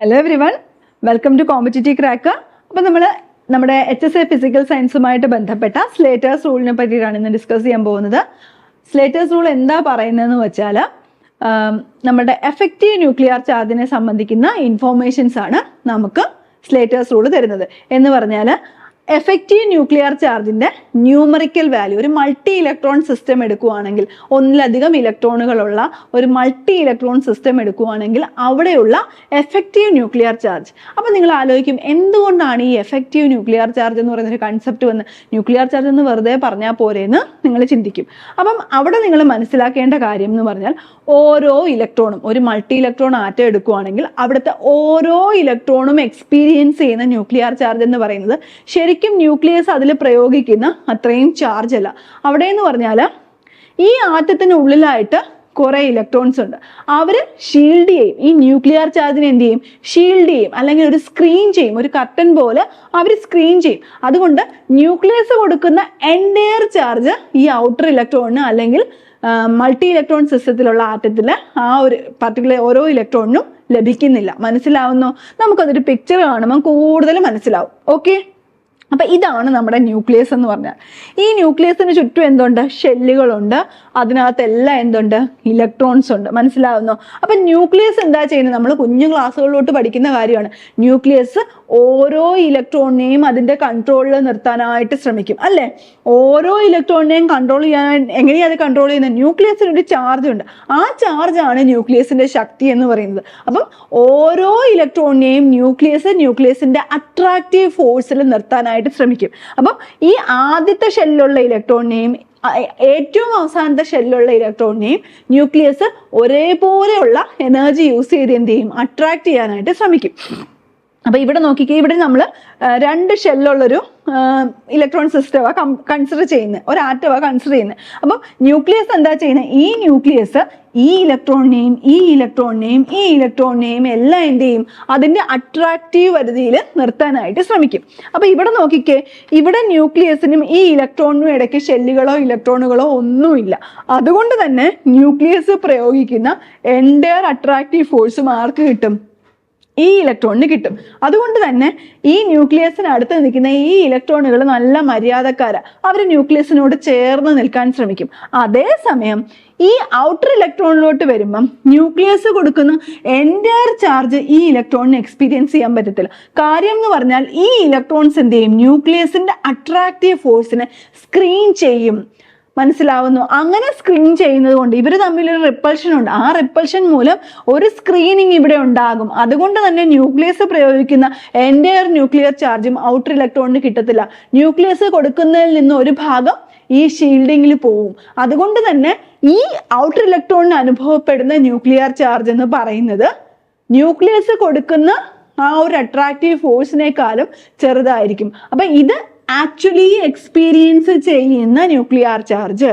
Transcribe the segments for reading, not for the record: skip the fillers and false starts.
Hello everyone, welcome to competitive cracker. അപ്പം നമ്മൾ നമ്മുടെ HSA ഫിസിക്കൽ സയൻസുമായിട്ട് ബന്ധപ്പെട്ട സ്ലേറ്റേഴ്സ് റൂളിനെ പറ്റിയിട്ടാണ് ഇന്ന് ഡിസ്കസ് ചെയ്യാൻ പോകുന്നത്. സ്ലേറ്റേഴ്സ് റൂൾ എന്താ പറയുന്നതെന്ന് വെച്ചാൽ നമ്മുടെ എഫക്റ്റീവ് ന്യൂക്ലിയർ ചാർജിനെ സംബന്ധിക്കുന്ന ഇൻഫോർമേഷൻസ് ആണ് നമുക്ക് സ്ലേറ്റേഴ്സ് റൂൾ തരുന്നത്. എന്ന് പറഞ്ഞാൽ എഫക്റ്റീവ് ന്യൂക്ലിയർ ചാർജിന്റെ ന്യൂമറിക്കൽ വാല്യൂ, ഒരു മൾട്ടി ഇലക്ട്രോൺ സിസ്റ്റം എടുക്കുകയാണെങ്കിൽ, ഒന്നിലധികം ഇലക്ട്രോണുകളുള്ള ഒരു മൾട്ടി ഇലക്ട്രോൺ സിസ്റ്റം എടുക്കുകയാണെങ്കിൽ അവിടെയുള്ള എഫക്റ്റീവ് ന്യൂക്ലിയർ ചാർജ്. അപ്പം നിങ്ങൾ ആലോചിക്കും, എന്തുകൊണ്ടാണ് ഈ എഫക്റ്റീവ് ന്യൂക്ലിയർ ചാർജ് എന്ന് പറയുന്ന ഒരു കൺസെപ്റ്റ് വന്ന് ന്യൂക്ലിയർ ചാർജ് എന്ന് വെറുതെ പറഞ്ഞാൽ പോരെയെന്ന് നിങ്ങൾ ചിന്തിക്കും. അപ്പം അവിടെ നിങ്ങൾ മനസ്സിലാക്കേണ്ട കാര്യം എന്ന് പറഞ്ഞാൽ, ഓരോ ഇലക്ട്രോണും, ഒരു മൾട്ടി ഇലക്ട്രോൺ ആറ്റം എടുക്കുകയാണെങ്കിൽ അവിടുത്തെ ഓരോ ഇലക്ട്രോണും എക്സ്പീരിയൻസ് ചെയ്യുന്ന ന്യൂക്ലിയർ ചാർജ് എന്ന് പറയുന്നത് ശരിക്കും ന്യൂക്ലിയസ് അതിൽ പ്രയോഗിക്കുന്ന അത്രയും ചാർജ് അല്ല. അവിടെ എന്ന് പറഞ്ഞാൽ ഈ ആറ്റത്തിനുള്ളിലായിട്ട് കുറെ ഇലക്ട്രോൺസ് ഉണ്ട്. അവര് ഷീൽഡ് ചെയ്യും, ഈ ന്യൂക്ലിയർ ചാർജിനെ എന്ത് ചെയ്യും, ഷീൽഡ് ചെയ്യും, അല്ലെങ്കിൽ ഒരു സ്ക്രീൻ ചെയ്യും, ഒരു കർട്ടൻ പോലെ അവർ സ്ക്രീൻ ചെയ്യും. അതുകൊണ്ട് ന്യൂക്ലിയസ് കൊടുക്കുന്ന എൻറ്റയർ ചാർജ് ഈ ഔട്ടർ ഇലക്ട്രോണിന് അല്ലെങ്കിൽ മൾട്ടി ഇലക്ട്രോൺ സിസ്റ്റത്തിലുള്ള ആറ്റത്തില് ആ ഒരു പർട്ടിക്കുലർ ഓരോ ഇലക്ട്രോണിനും ലഭിക്കുന്നില്ല. മനസ്സിലാവുന്നോ? നമുക്കതൊരു പിക്ചർ കാണുമ്പോൾ കൂടുതൽ മനസ്സിലാവും. ഓക്കെ, അപ്പൊ ഇതാണ് നമ്മുടെ ന്യൂക്ലിയസ് എന്ന് പറഞ്ഞാൽ. ഈ ന്യൂക്ലിയസിന് ചുറ്റും എന്തുണ്ട്? ഷെല്ലുകളുണ്ട്. അതിനകത്തെല്ലാം എന്തുണ്ട്? ഇലക്ട്രോൺസ് ഉണ്ട്. മനസ്സിലാവുന്നോ? അപ്പൊ ന്യൂക്ലിയസ് എന്താ ചെയ്യുന്നത്? നമ്മൾ കുഞ്ഞു ക്ലാസ്സുകളിലോട്ട് പഠിക്കുന്ന കാര്യമാണ്. ന്യൂക്ലിയസ് ഓരോ ഇലക്ട്രോണിനെയും അതിന്റെ കൺട്രോളിൽ നിർത്താനായിട്ട് ശ്രമിക്കും, അല്ലെ? ഓരോ ഇലക്ട്രോണിനെയും കൺട്രോൾ ചെയ്യാൻ എങ്ങനെയാണ് അത് കൺട്രോൾ ചെയ്യുന്നത്? ന്യൂക്ലിയസിന് ഒരു ചാർജ് ഉണ്ട്. ആ ചാർജാണ് ന്യൂക്ലിയസിന്റെ ശക്തി എന്ന് പറയുന്നത്. അപ്പം ഓരോ ഇലക്ട്രോണിനെയും ന്യൂക്ലിയസിന്റെ അട്രാക്റ്റീവ് ഫോഴ്സിൽ നിർത്താനായിട്ട് ശ്രമിക്കും. അപ്പം ഈ ആദ്യത്തെ ഷെല്ലുള്ള ഇലക്ട്രോണിനെയും ഏറ്റവും അവസാനത്തെ ഷെല്ലുള്ള ഇലക്ട്രോണിനെയും ന്യൂക്ലിയസ് ഒരേപോലെയുള്ള എനർജി യൂസ് ചെയ്ത് എന്ത് ചെയ്യും? അട്രാക്ട് ചെയ്യാനായിട്ട് ശ്രമിക്കും. അപ്പൊ ഇവിടെ നോക്കിക്കേ, ഇവിടെ നമ്മൾ രണ്ട് ഷെല്ലുള്ളൊരു ഇലക്ട്രോൺ സിസ്റ്റമാ കൺസിഡർ ചെയ്യുന്നത്, ഒരു ആറ്റമാ കൺസിഡർ ചെയ്യുന്നത്. അപ്പൊ ന്യൂക്ലിയസ് എന്താ ചെയ്യുന്നത്? ഈ ന്യൂക്ലിയസ് ഈ ഇലക്ട്രോണിനെയും എല്ലാം എന്ത് ചെയ്യും? അതിന്റെ അട്രാക്റ്റീവ് പരിധിയിൽ നിർത്താനായിട്ട് ശ്രമിക്കും. അപ്പൊ ഇവിടെ നോക്കിക്കേ, ഇവിടെ ന്യൂക്ലിയസിനും ഈ ഇലക്ട്രോണിനും ഇടയ്ക്ക് ഷെല്ലുകളോ ഇലക്ട്രോണുകളോ ഒന്നുമില്ല. അതുകൊണ്ട് തന്നെ ന്യൂക്ലിയസ് പ്രയോഗിക്കുന്ന എൻറ്റയർ അട്രാക്റ്റീവ് ഫോഴ്സും ആർക്ക് കിട്ടും? ഈ ഇലക്ട്രോണിന് കിട്ടും. അതുകൊണ്ട് തന്നെ ഈ ന്യൂക്ലിയസിന് അടുത്ത് നിൽക്കുന്ന ഈ ഇലക്ട്രോണുകൾ നല്ല മര്യാദക്കാരാ, അവർ ന്യൂക്ലിയസിനോട് ചേർന്ന് നിൽക്കാൻ ശ്രമിക്കും. അതേസമയം ഈ ഔട്ടർ ഇലക്ട്രോണിലോട്ട് വരുമ്പം ന്യൂക്ലിയസ് കൊടുക്കുന്ന എൻറ്റയർ ചാർജ് ഈ ഇലക്ട്രോണിന് എക്സ്പീരിയൻസ് ചെയ്യാൻ പറ്റത്തില്ല. കാര്യം എന്ന് പറഞ്ഞാൽ ഈ ഇലക്ട്രോൺസ് എന്ത് ചെയ്യും? ന്യൂക്ലിയസിന്റെ അട്രാക്റ്റീവ് ഫോഴ്സിനെ സ്ക്രീൻ ചെയ്യും. മനസ്സിലാവുന്നു? അങ്ങനെ സ്ക്രീൻ ചെയ്യുന്നത് കൊണ്ട് ഇവർ തമ്മിലൊരു റിപ്പൾഷൻ ഉണ്ട്. ആ റിപ്പൾഷൻ മൂലം ഒരു സ്ക്രീനിങ് ഇവിടെ ഉണ്ടാകും. അതുകൊണ്ട് തന്നെ ന്യൂക്ലിയസ് പ്രയോഗിക്കുന്ന എൻറ്റയർ ന്യൂക്ലിയർ ചാർജും ഔട്ടർ ഇലക്ട്രോണിന് കിട്ടത്തില്ല. ന്യൂക്ലിയസ് കൊടുക്കുന്നതിൽ നിന്ന് ഒരു ഭാഗം ഈ ഷീൽഡിങ്ങിൽ പോവും. അതുകൊണ്ട് തന്നെ ഈ ഔട്ടർ ഇലക്ട്രോണിന് അനുഭവപ്പെടുന്ന ന്യൂക്ലിയർ ചാർജ് എന്ന് പറയുന്നത് ന്യൂക്ലിയസ് കൊടുക്കുന്ന ആ ഒരു അട്രാക്റ്റീവ് ഫോഴ്സിനേക്കാളും ചെറുതായിരിക്കും. അപ്പൊ ഇത് ആക്ച്വലി എക്സ്പീരിയൻസ് ചെയ്യുന്ന ന്യൂക്ലിയർ ചാർജ്,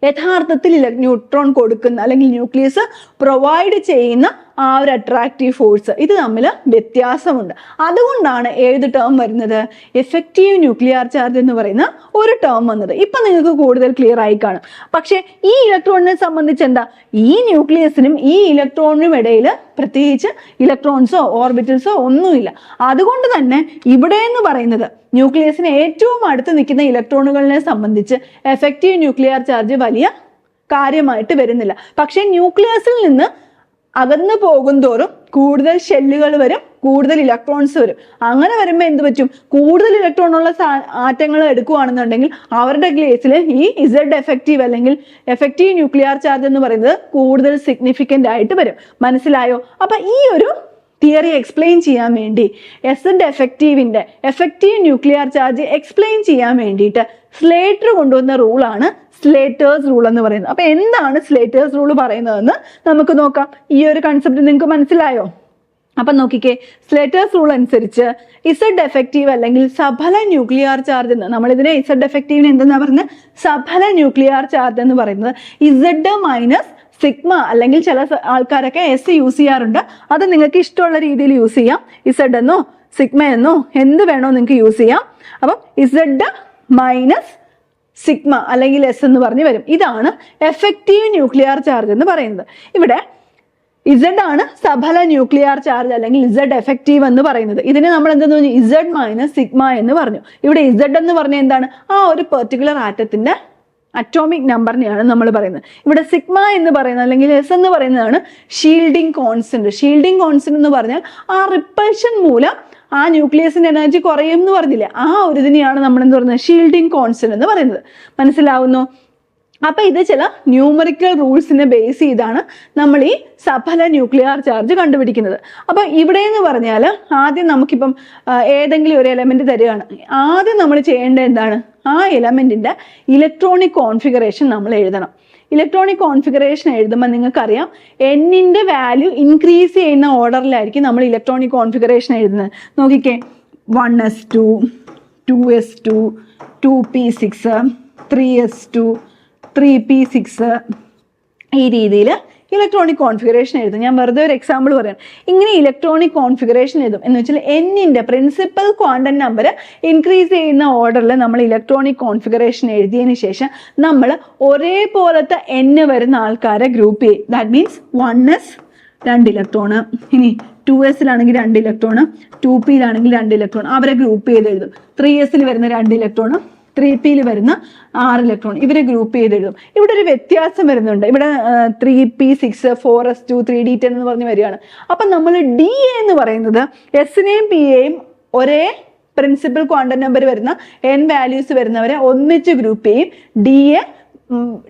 യഥാർത്ഥത്തിൽ ന്യൂട്രോൺ കൊടുക്കുന്ന അല്ലെങ്കിൽ ന്യൂക്ലിയസ് പ്രൊവൈഡ് ചെയ്യുന്ന ആ ഒരു അട്രാക്റ്റീവ് ഫോഴ്സ്, ഇത് തമ്മിൽ വ്യത്യാസമുണ്ട്. അതുകൊണ്ടാണ് ഏത് ടേം വരുന്നത്? എഫക്റ്റീവ് ന്യൂക്ലിയർ ചാർജ് എന്ന് പറയുന്ന ഒരു ടേം വന്നത്. ഇപ്പൊ നിങ്ങൾക്ക് കൂടുതൽ ക്ലിയർ ആയി കാണും. പക്ഷെ ഈ ഇലക്ട്രോണിനെ സംബന്ധിച്ച് എന്താ? ഈ ന്യൂക്ലിയസിനും ഈ ഇലക്ട്രോണിനും ഇടയിൽ പ്രത്യേകിച്ച് ഇലക്ട്രോൺസോ ഓർബിറ്റൽസോ ഒന്നുമില്ല. അതുകൊണ്ട് തന്നെ ഇവിടെ എന്ന് പറയുന്നത് ന്യൂക്ലിയസിന് ഏറ്റവും അടുത്ത് നിൽക്കുന്ന ഇലക്ട്രോണുകളെ സംബന്ധിച്ച് എഫക്റ്റീവ് ന്യൂക്ലിയർ ചാർജ് വലിയ കാര്യമായിട്ട് വരുന്നില്ല. പക്ഷെ ന്യൂക്ലിയസിൽ നിന്ന് അകന്നു പോകും തോറും കൂടുതൽ ഷെല്ലുകൾ വരും, കൂടുതൽ ഇലക്ട്രോൺസ് വരും. അങ്ങനെ വരുമ്പോൾ എന്ത് പറ്റും? കൂടുതൽ ഇലക്ട്രോൺ ഉള്ള ആറ്റങ്ങൾ എടുക്കുകയാണെന്നുണ്ടെങ്കിൽ അവരുടെ കേസിൽ ഈ ഇസഡ് എഫക്റ്റീവ് അല്ലെങ്കിൽ എഫക്റ്റീവ് ന്യൂക്ലിയർ ചാർജ് എന്ന് പറയുന്നത് കൂടുതൽ സിഗ്നിഫിക്കൻ്റ് ആയിട്ട് വരും. മനസ്സിലായോ? അപ്പൊ ഈ ഒരു തിയറി എക്സ്പ്ലെയിൻ ചെയ്യാൻ വേണ്ടി എഫക്റ്റീവിന്റെ എഫക്റ്റീവ് ന്യൂക്ലിയർ ചാർജ് എക്സ്പ്ലെയിൻ ചെയ്യാൻ വേണ്ടിയിട്ട് സ്ലേറ്റർ കൊണ്ടുവന്ന റൂളാണ് സ്ലേറ്റേഴ്സ് റൂൾ എന്ന് പറയുന്നത്. അപ്പൊ എന്താണ് സ്ലേറ്റേഴ്സ് റൂൾ പറയുന്നതെന്ന് നമുക്ക് നോക്കാം. ഈ ഒരു കൺസെപ്റ്റ് നിങ്ങൾക്ക് മനസ്സിലായോ? അപ്പൊ നോക്കിക്കേ, സ്ലേറ്റേഴ്സ് റൂൾ അനുസരിച്ച് ഇസഡ് എഫക്റ്റീവ് അല്ലെങ്കിൽ സഫല ന്യൂക്ലിയർ ചാർജ് എന്ന്, നമ്മളിതിനെ ഇസഡ് എഫക്റ്റീവിന് എന്തെന്നാ പറയുന്നത്? സഫല ന്യൂക്ലിയർ ചാർജ് എന്ന് പറയുന്നത് ഇസഡ് മൈനസ് സിഗ്മ, അല്ലെങ്കിൽ ചില ആൾക്കാരൊക്കെ എസ് യൂസ് ചെയ്യാറുണ്ട്. അത് നിങ്ങൾക്ക് ഇഷ്ടമുള്ള രീതിയിൽ യൂസ് ചെയ്യാം. ഇസഡ് എന്നോ സിഗ്മ എന്നോ എന്ത് വേണോ നിങ്ങൾക്ക് യൂസ് ചെയ്യാം. അപ്പം ഇസഡ് മൈനസ് സിഗ്മ അല്ലെങ്കിൽ എസ് എന്ന് പറഞ്ഞ് വരും. ഇതാണ് എഫക്റ്റീവ് ന്യൂക്ലിയർ ചാർജ് എന്ന് പറയുന്നത്. ഇവിടെ ഇസഡ് ആണ് സഫല ന്യൂക്ലിയർ ചാർജ് അല്ലെങ്കിൽ ഇസഡ് എഫക്റ്റീവ് എന്ന് പറയുന്നത്. ഇതിനെ നമ്മൾ എന്താന്ന് പറഞ്ഞു, ഇസഡ് മൈനസ് സിഗ്മ എന്ന് പറഞ്ഞു. ഇവിടെ ഇസഡ് എന്ന് പറഞ്ഞാൽ എന്താണ്, ആ ഒരു പെർട്ടിക്കുലർ ആറ്റത്തിന്റെ അറ്റോമിക് നമ്പറിനെയാണ് നമ്മൾ പറയുന്നത്. ഇവിടെ സിഗ്മ എന്ന് പറയുന്നത് അല്ലെങ്കിൽ എസ് എന്ന് പറയുന്നതാണ് ഷീൽഡിംഗ് കോൺസ്റ്റന്റ്. ഷീൽഡിംഗ് കോൺസ്റ്റന്റ് എന്ന് പറഞ്ഞാൽ ആ റിപ്പൽഷൻ മൂലം ആ ന്യൂക്ലിയസിന്റെ എനർജി കുറയും എന്ന് പറഞ്ഞില്ലേ, ആ ഒരു ഇതിനെയാണ് നമ്മൾ എന്ത് പറയുന്നത്, ഷീൽഡിംഗ് കോൺസ്റ്റന്റ് എന്ന് പറയുന്നത്. മനസ്സിലാവുന്നു? അപ്പൊ ഇത് ചില ന്യൂമറിക്കൽ റൂൾസിനെ ബേസ് ചെയ്താണ് നമ്മൾ ഈ സഫല ന്യൂക്ലിയർ ചാർജ് കണ്ടുപിടിക്കുന്നത്. അപ്പൊ ഇവിടെ എന്ന് പറഞ്ഞാൽ ആദ്യം നമുക്കിപ്പം ഏതെങ്കിലും ഒരു എലമെന്റ് തരികയാണ്. ആദ്യം നമ്മൾ ചെയ്യേണ്ടത് എന്താണ്, ആ എലമെന്റിന്റെ ഇലക്ട്രോണിക് കോൺഫിഗറേഷൻ നമ്മൾ എഴുതണം. ഇലക്ട്രോണിക് കോൺഫിഗറേഷൻ എഴുതുമ്പോൾ നിങ്ങൾക്കറിയാം എന്നിന്റെ വാല്യൂ ഇൻക്രീസ് ചെയ്യുന്ന ഓർഡറിലായിരിക്കും നമ്മൾ ഇലക്ട്രോണിക് കോൺഫിഗറേഷൻ എഴുതുന്നത്. നോക്കിക്കേ, 1s2, 2s2, 2p6, 3s2, 3p6 ഈ രീതിയിൽ ഇലക്ട്രോണിക് കോൺഫിഗറേഷൻ എഴുതും. ഞാൻ വെറുതെ ഒരു എക്സാമ്പിൾ പറയാം. ഇങ്ങനെ ഇലക്ട്രോണിക് കോൺഫിഗറേഷൻ എഴുതും എന്ന് വെച്ചാൽ എന്നിന്റെ പ്രിൻസിപ്പൽ ക്വാണ്ടം നമ്പർ ഇൻക്രീസ് ചെയ്യുന്ന ഓർഡറിൽ നമ്മൾ ഇലക്ട്രോണിക് കോൺഫിഗറേഷൻ എഴുതിയതിന് ശേഷം നമ്മൾ ഒരേപോലത്തെ n വരുന്ന ആൾക്കാരെ ഗ്രൂപ്പ് ചെയ്യും. ദാറ്റ് മീൻസ് 1s 2 ഇലക്ട്രോണ്, ഇനി 2sലാണെങ്കിൽ 2 ഇലക്ട്രോണ്, 2pയിലാണെങ്കിൽ 2 ഇലക്ട്രോൺ, അവരെ ഗ്രൂപ്പ് ചെയ്ത് എഴുതും. 3sൽ വരുന്ന 2 ഇലക്ട്രോണ്, 3pയിൽ വരുന്ന 6 ഇലക്ട്രോൺ, ഇവരെ ഗ്രൂപ്പ് ചെയ്ത് എഴുതും. ഇവിടെ ഒരു വ്യത്യാസം വരുന്നുണ്ട്. ഇവിടെ 3p6, 4s2, 3d10 എന്ന് പറഞ്ഞ് വരികയാണ്. അപ്പം നമ്മൾ ഡി എന്ന് പറയുന്നത് എസിനെയും പിയെയും ഒരേ പ്രിൻസിപ്പൽ ക്വാണ്ടം നമ്പർ വരുന്ന n വാല്യൂസ് വരുന്നവരെ ഒന്നിച്ച് ഗ്രൂപ്പ് ചെയ്യും. ഡിയെ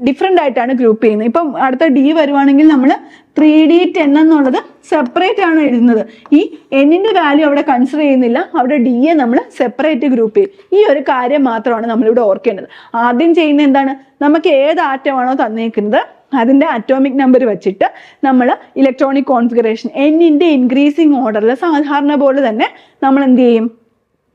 ഡിഫറെൻ്റ് ആയിട്ടാണ് ഗ്രൂപ്പ് ചെയ്യുന്നത്. ഇപ്പം അടുത്ത ഡി വരുവാണെങ്കിൽ നമ്മൾ 3d10 എന്നുള്ളത് സെപ്പറേറ്റ് ആണ് എഴുതുന്നത്. ഈ എന്നിന്റെ വാല്യൂ അവിടെ കൺസിഡർ ചെയ്യുന്നില്ല, അവിടെ ഡിയെ നമ്മൾ സെപ്പറേറ്റ് ഗ്രൂപ്പ് ചെയ്യും. ഈ ഒരു കാര്യം മാത്രമാണ് നമ്മളിവിടെ ഓർക്കേണ്ടത്. ആദ്യം ചെയ്യുന്ന എന്താണ്, നമുക്ക് ഏത് ആറ്റമാണോ തന്നേക്കുന്നത് അതിന്റെ അറ്റോമിക് നമ്പർ വെച്ചിട്ട് നമ്മൾ ഇലക്ട്രോണിക് കോൺഫിഗറേഷൻ എന്നിന്റെ ഇൻക്രീസിങ് ഓർഡറിൽ സാധാരണ പോലെ തന്നെ നമ്മൾ എന്ത് ചെയ്യും,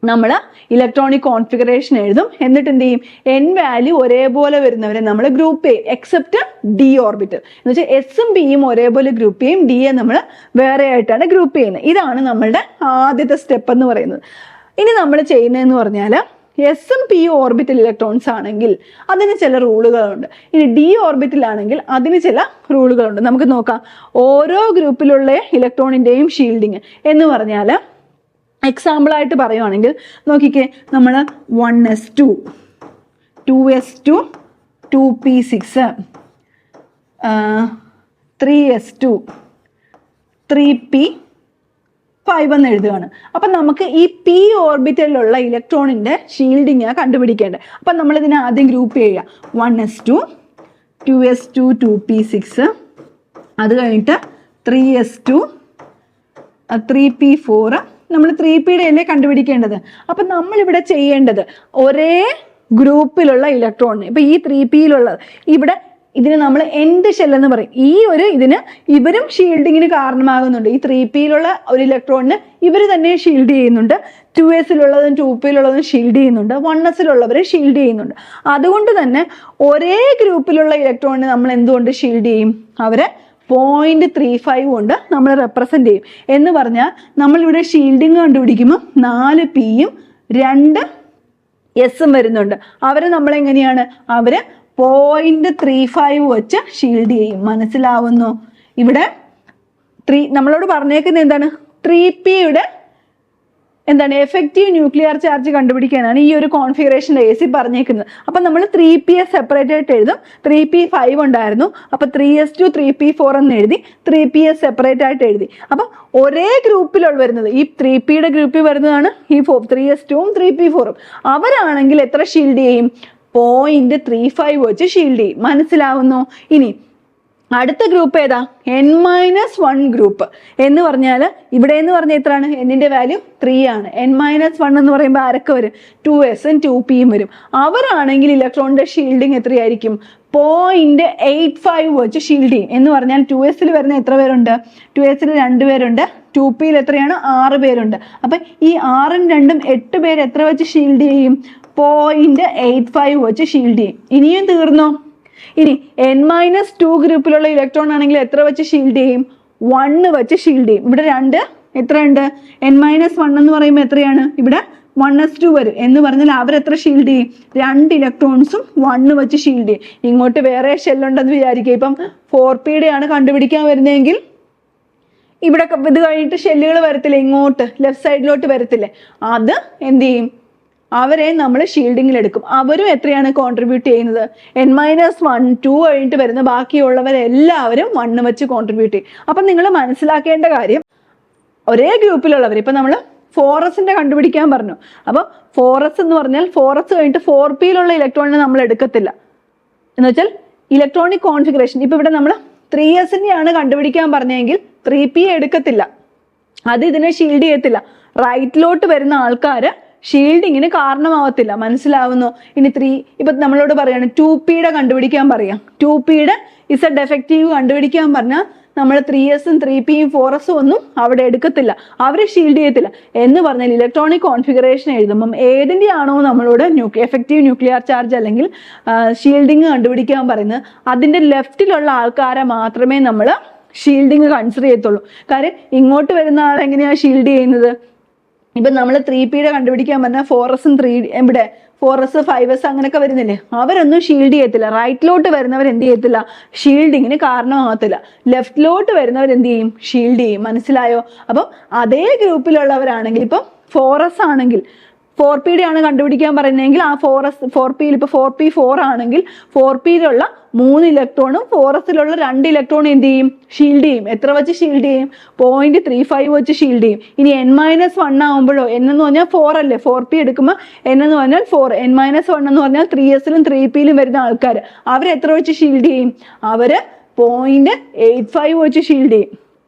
നമ്മൾ ഇലക്ട്രോണിക് കോൺഫിഗറേഷൻ എഴുതും. എന്നിട്ട് എന്ത് ചെയ്യും, n വാല്യൂ ഒരേപോലെ വരുന്നവരെ നമ്മൾ ഗ്രൂപ്പ് ചെയ്യും എക്സെപ്റ്റ് ഡി ഓർബിറ്റൽ. എന്ന് വെച്ചാൽ എസും പിയും ഒരേപോലെ ഗ്രൂപ്പ് ചെയ്യും, ഡിയെ നമ്മൾ വേറെ ആയിട്ടാണ് ഗ്രൂപ്പ് ചെയ്യുന്നത്. ഇതാണ് നമ്മളുടെ ആദ്യത്തെ സ്റ്റെപ്പ് എന്ന് പറയുന്നത്. ഇനി നമ്മൾ ചെയ്യുന്നതെന്ന് പറഞ്ഞാൽ എസും പി ഓർബിറ്റൽ ഇലക്ട്രോൺസ് ആണെങ്കിൽ അതിന് ചില റൂളുകളുണ്ട്. ഇനി ഡി ഓർബിറ്റൽ ആണെങ്കിൽ അതിന് ചില റൂളുകളുണ്ട്. നമുക്ക് നോക്കാം. ഓരോ ഗ്രൂപ്പിലുള്ള ഇലക്ട്രോണിന്റെയും ഷീൽഡിങ് എന്ന് പറഞ്ഞാൽ എക്സാമ്പിൾ ആയിട്ട് പറയുവാണെങ്കിൽ നോക്കിക്കേ, നമ്മൾ 1s2, 2s2, 2p6, 3s2, 3p5 എന്ന് എഴുതുകയാണ്. അപ്പം നമുക്ക് ഈ പി ഓർബിറ്റലിലുള്ള ഇലക്ട്രോണിന്റെ ഷീൽഡിങ് കണ്ടുപിടിക്കേണ്ടത്. അപ്പം നമ്മൾ ഇതിനെ ആദ്യം ഗ്രൂപ്പ് ചെയ്യുക. 1s2, 2s2, 2p6, അത് കഴിഞ്ഞിട്ട് 3s2, 3p4, നമ്മൾ 3pയുടെ അല്ലേ കണ്ടുപിടിക്കേണ്ടത്. അപ്പം നമ്മളിവിടെ ചെയ്യേണ്ടത് ഒരേ ഗ്രൂപ്പിലുള്ള ഇലക്ട്രോണിന്, ഇപ്പം ഈ 3pയിലുള്ളത് ഇവിടെ ഇതിന് നമ്മൾ എൻഡ് ഷെൽ എന്ന് പറയും. ഈ ഒരു ഇതിന് ഇവരും ഷീൽഡിങ്ങിന് കാരണമാകുന്നുണ്ട്. ഈ 3pയിലുള്ള ഒരു ഇലക്ട്രോണിന് ഇവർ തന്നെ ഷീൽഡ് ചെയ്യുന്നുണ്ട്. 2sലുള്ളതും 2pയിലുള്ളതും ഷീൽഡ് ചെയ്യുന്നുണ്ട്. 1sലുള്ളവരെ ഷീൽഡ് ചെയ്യുന്നുണ്ട്. അതുകൊണ്ട് തന്നെ ഒരേ ഗ്രൂപ്പിലുള്ള ഇലക്ട്രോണിന് നമ്മൾ എന്തുകൊണ്ട് ഷീൽഡ് ചെയ്യും, അവരെ 0.35 കൊണ്ട് നമ്മൾ റെപ്രസെന്റ് ചെയ്യും. എന്ന് പറഞ്ഞാൽ നമ്മളിവിടെ ഷീൽഡിങ് കണ്ടുപിടിക്കുമ്പോൾ 4pയും 2s വരുന്നുണ്ട്. അവരെ നമ്മൾ എങ്ങനെയാണ്, അവര് 0.35 വെച്ച് ഷീൽഡ് ചെയ്യും. മനസ്സിലാവുന്നു? ഇവിടെ നമ്മളോട് പറഞ്ഞേക്കുന്നത് എന്താണ്, 3pയുടെ എന്താണ് എഫക്റ്റീവ് ന്യൂക്ലിയർ ചാർജ് കണ്ടുപിടിക്കാനാണ് ഈ ഒരു കോൺഫിഗറേഷൻ AC പറഞ്ഞേക്കുന്നത്. അപ്പം നമ്മൾ 3pയെ സെപ്പറേറ്റ് ആയിട്ട് എഴുതും. 3p5 ഉണ്ടായിരുന്നു, അപ്പം 3s2, 3p4 എന്ന് എഴുതി. 3pയെ സെപ്പറേറ്റ് ആയിട്ട് എഴുതി. അപ്പം ഒരേ ഗ്രൂപ്പിലുള്ള വരുന്നത് ഈ 3pയുടെ ഗ്രൂപ്പിൽ വരുന്നതാണ് ഈ 3s2ഉം 3p4ഉം. അവരാണെങ്കിൽ എത്ര ഷീൽഡ് ചെയ്യും, 0.35 വെച്ച് ഷീൽഡ് ചെയ്യും. മനസ്സിലാവുന്നു? ഇനി അടുത്ത ഗ്രൂപ്പ് ഏതാ, n-1 ഗ്രൂപ്പ് എന്ന് പറഞ്ഞാൽ ഇവിടെ എന്ന് പറഞ്ഞാൽ എത്രയാണ്, എന്നിന്റെ വാല്യൂ 3 ആണ്. n-1 എന്ന് പറയുമ്പോൾ ആരൊക്കെ വരും, 2sഉം 2pയും വരും. അവരാണെങ്കിൽ ഇലക്ട്രോണിന്റെ ഷീൽഡിങ് എത്രയായിരിക്കും, 0.85 വെച്ച് ഷീൽഡ് ചെയ്യും. എന്ന് പറഞ്ഞാൽ 2sൽ വരുന്ന എത്ര പേരുണ്ട്, 2sൽ 2 പേരുണ്ട്. 2pയിൽ എത്രയാണ്, 6 പേരുണ്ട്. അപ്പൊ ഈ 6ഉം 2ഉം 8 പേര് എത്ര വെച്ച് ഷീൽഡ് ചെയ്യും, 0.85 വെച്ച് ഷീൽഡ് ചെയ്യും. ഇനിയും തീർന്നോ? ഇനി n-2 ഗ്രൂപ്പിലുള്ള ഇലക്ട്രോൺ ആണെങ്കിൽ എത്ര വെച്ച് ഷീൽഡ് ചെയ്യും, 1 വെച്ച് ഷീൽഡ് ചെയ്യും. ഇവിടെ 2 എത്ര ഉണ്ട്, n-1 എന്ന് പറയുമ്പോൾ എത്രയാണ്, ഇവിടെ 1s2 വരും. എന്ന് പറഞ്ഞാൽ അവരെത്ര ഷീൽഡ് ചെയ്യും, 2 ഇലക്ട്രോൺസും 1 വെച്ച് ഷീൽഡ് ചെയ്യും. ഇങ്ങോട്ട് വേറെ ഷെല്ലുണ്ടെന്ന് വിചാരിക്കുക. ഇപ്പം 4pയുടെ ആണ് കണ്ടുപിടിക്കാൻ വരുന്നതെങ്കിൽ ഇവിടെ ഇത് കഴിഞ്ഞിട്ട് ഷെല്ലുകൾ വരത്തില്ലേ, ഇങ്ങോട്ട് ലെഫ്റ്റ് സൈഡിലോട്ട് വരത്തില്ലേ, അത് എന്ത് ചെയ്യും, അവരെ നമ്മൾ ഷീൽഡിങ്ങിൽ എടുക്കും. അവരും എത്രയാണ് കോൺട്രിബ്യൂട്ട് ചെയ്യുന്നത്, n-1 2 കഴിഞ്ഞിട്ട് വരുന്ന ബാക്കിയുള്ളവരെല്ലാവരും 1 വെച്ച് കോൺട്രിബ്യൂട്ട് ചെയ്യും. അപ്പം നിങ്ങൾ മനസ്സിലാക്കേണ്ട കാര്യം, ഒരേ ഗ്രൂപ്പിലുള്ളവർ, ഇപ്പം നമ്മൾ ഫോറസിന്റെ കണ്ടുപിടിക്കാൻ പറഞ്ഞു. അപ്പം ഫോറസ് എന്ന് പറഞ്ഞാൽ ഫോറസ് കഴിഞ്ഞിട്ട് 4p ഇലക്ട്രോണിനെ നമ്മൾ എടുക്കത്തില്ല. എന്ന് വെച്ചാൽ ഇലക്ട്രോണിക് കോൺഫിഗറേഷൻ, ഇപ്പൊ ഇവിടെ നമ്മൾ 3s കണ്ടുപിടിക്കാൻ പറഞ്ഞെങ്കിൽ 3p എടുക്കത്തില്ല, അത് ഇതിനെ ഷീൽഡ് ചെയ്യത്തില്ല. റൈറ്റിലോട്ട് വരുന്ന ആൾക്കാര് ഷീൽഡിങ്ങിന് കാരണമാവത്തില്ല. മനസ്സിലാവുന്നു? ഇനി ഇപ്പൊ നമ്മളോട് പറയാണ് 2p കണ്ടുപിടിക്കാൻ പറയാം. 2p Z എഫക്റ്റീവ് കണ്ടുപിടിക്കാൻ പറഞ്ഞാൽ നമ്മൾ 3s 3p 4s ഒന്നും അവിടെ എടുക്കത്തില്ല, അവരെ ഷീൽഡ് ചെയ്യത്തില്ല. എന്ന് പറഞ്ഞാൽ ഇലക്ട്രോണിക് കോൺഫിഗറേഷൻ എഴുതുമ്പം ഏതിൻ്റെ ആണോ നമ്മളോട് എഫക്റ്റീവ് ന്യൂക്ലിയർ ചാർജ് അല്ലെങ്കിൽ ഷീൽഡിങ് കണ്ടുപിടിക്കാൻ പറയുന്നത്, അതിന്റെ ലെഫ്റ്റിലുള്ള ആൾക്കാരെ മാത്രമേ നമ്മൾ ഷീൽഡിങ് കൺസിഡർ ചെയ്യത്തുള്ളൂ. കാര്യം ഇങ്ങോട്ട് വരുന്ന ആളെങ്ങനെയാ ഷീൽഡ് ചെയ്യുന്നത്, ഇപ്പൊ നമ്മൾ 3p കണ്ടുപിടിക്കാൻ പറഞ്ഞാൽ 4s 4s 5s അങ്ങനെയൊക്കെ വരുന്നില്ലേ, അവരൊന്നും ഷീൽഡ് ചെയ്യത്തില്ല. റൈറ്റിലോട്ട് വരുന്നവർ എന്ത് ചെയ്യത്തില്ല, ഷീൽഡിങ്ങിന് കാരണമാകത്തില്ല. ലെഫ്റ്റിലോട്ട് വരുന്നവർ എന്ത് ചെയ്യും, ഷീൽഡ് ചെയ്യും. മനസ്സിലായോ? അപ്പം അതേ ഗ്രൂപ്പിലുള്ളവരാണെങ്കിൽ, ഇപ്പം 4s ആണെങ്കിൽ 4p കണ്ടുപിടിക്കാൻ പറയുന്നതെങ്കിൽ ആ 4p ഇപ്പൊ 4p 4 ആണെങ്കിൽ 4p 3 ഇലക്ട്രോണും 4s 2 ഇലക്ട്രോണും എന്ത് ചെയ്യും, ഷീൽഡ് ചെയ്യും. എത്ര വെച്ച് ഷീൽഡ് ചെയ്യും, 0.35 വെച്ച് ഷീൽഡ് ചെയ്യും. ഇനി n-1 ആവുമ്പോഴോ, n എന്ന് പറഞ്ഞാൽ 4 അല്ലേ, 4p എടുക്കുമ്പോൾ n എന്ന് പറഞ്ഞാൽ 4, n-1 എന്ന് പറഞ്ഞാൽ 3s 3p വരുന്ന ആൾക്കാർ, അവരെത്ര വെച്ച് ഷീൽഡ് ചെയ്യും, അവര് 0.85 വെച്ച് ഷീൽഡ് ചെയ്യും.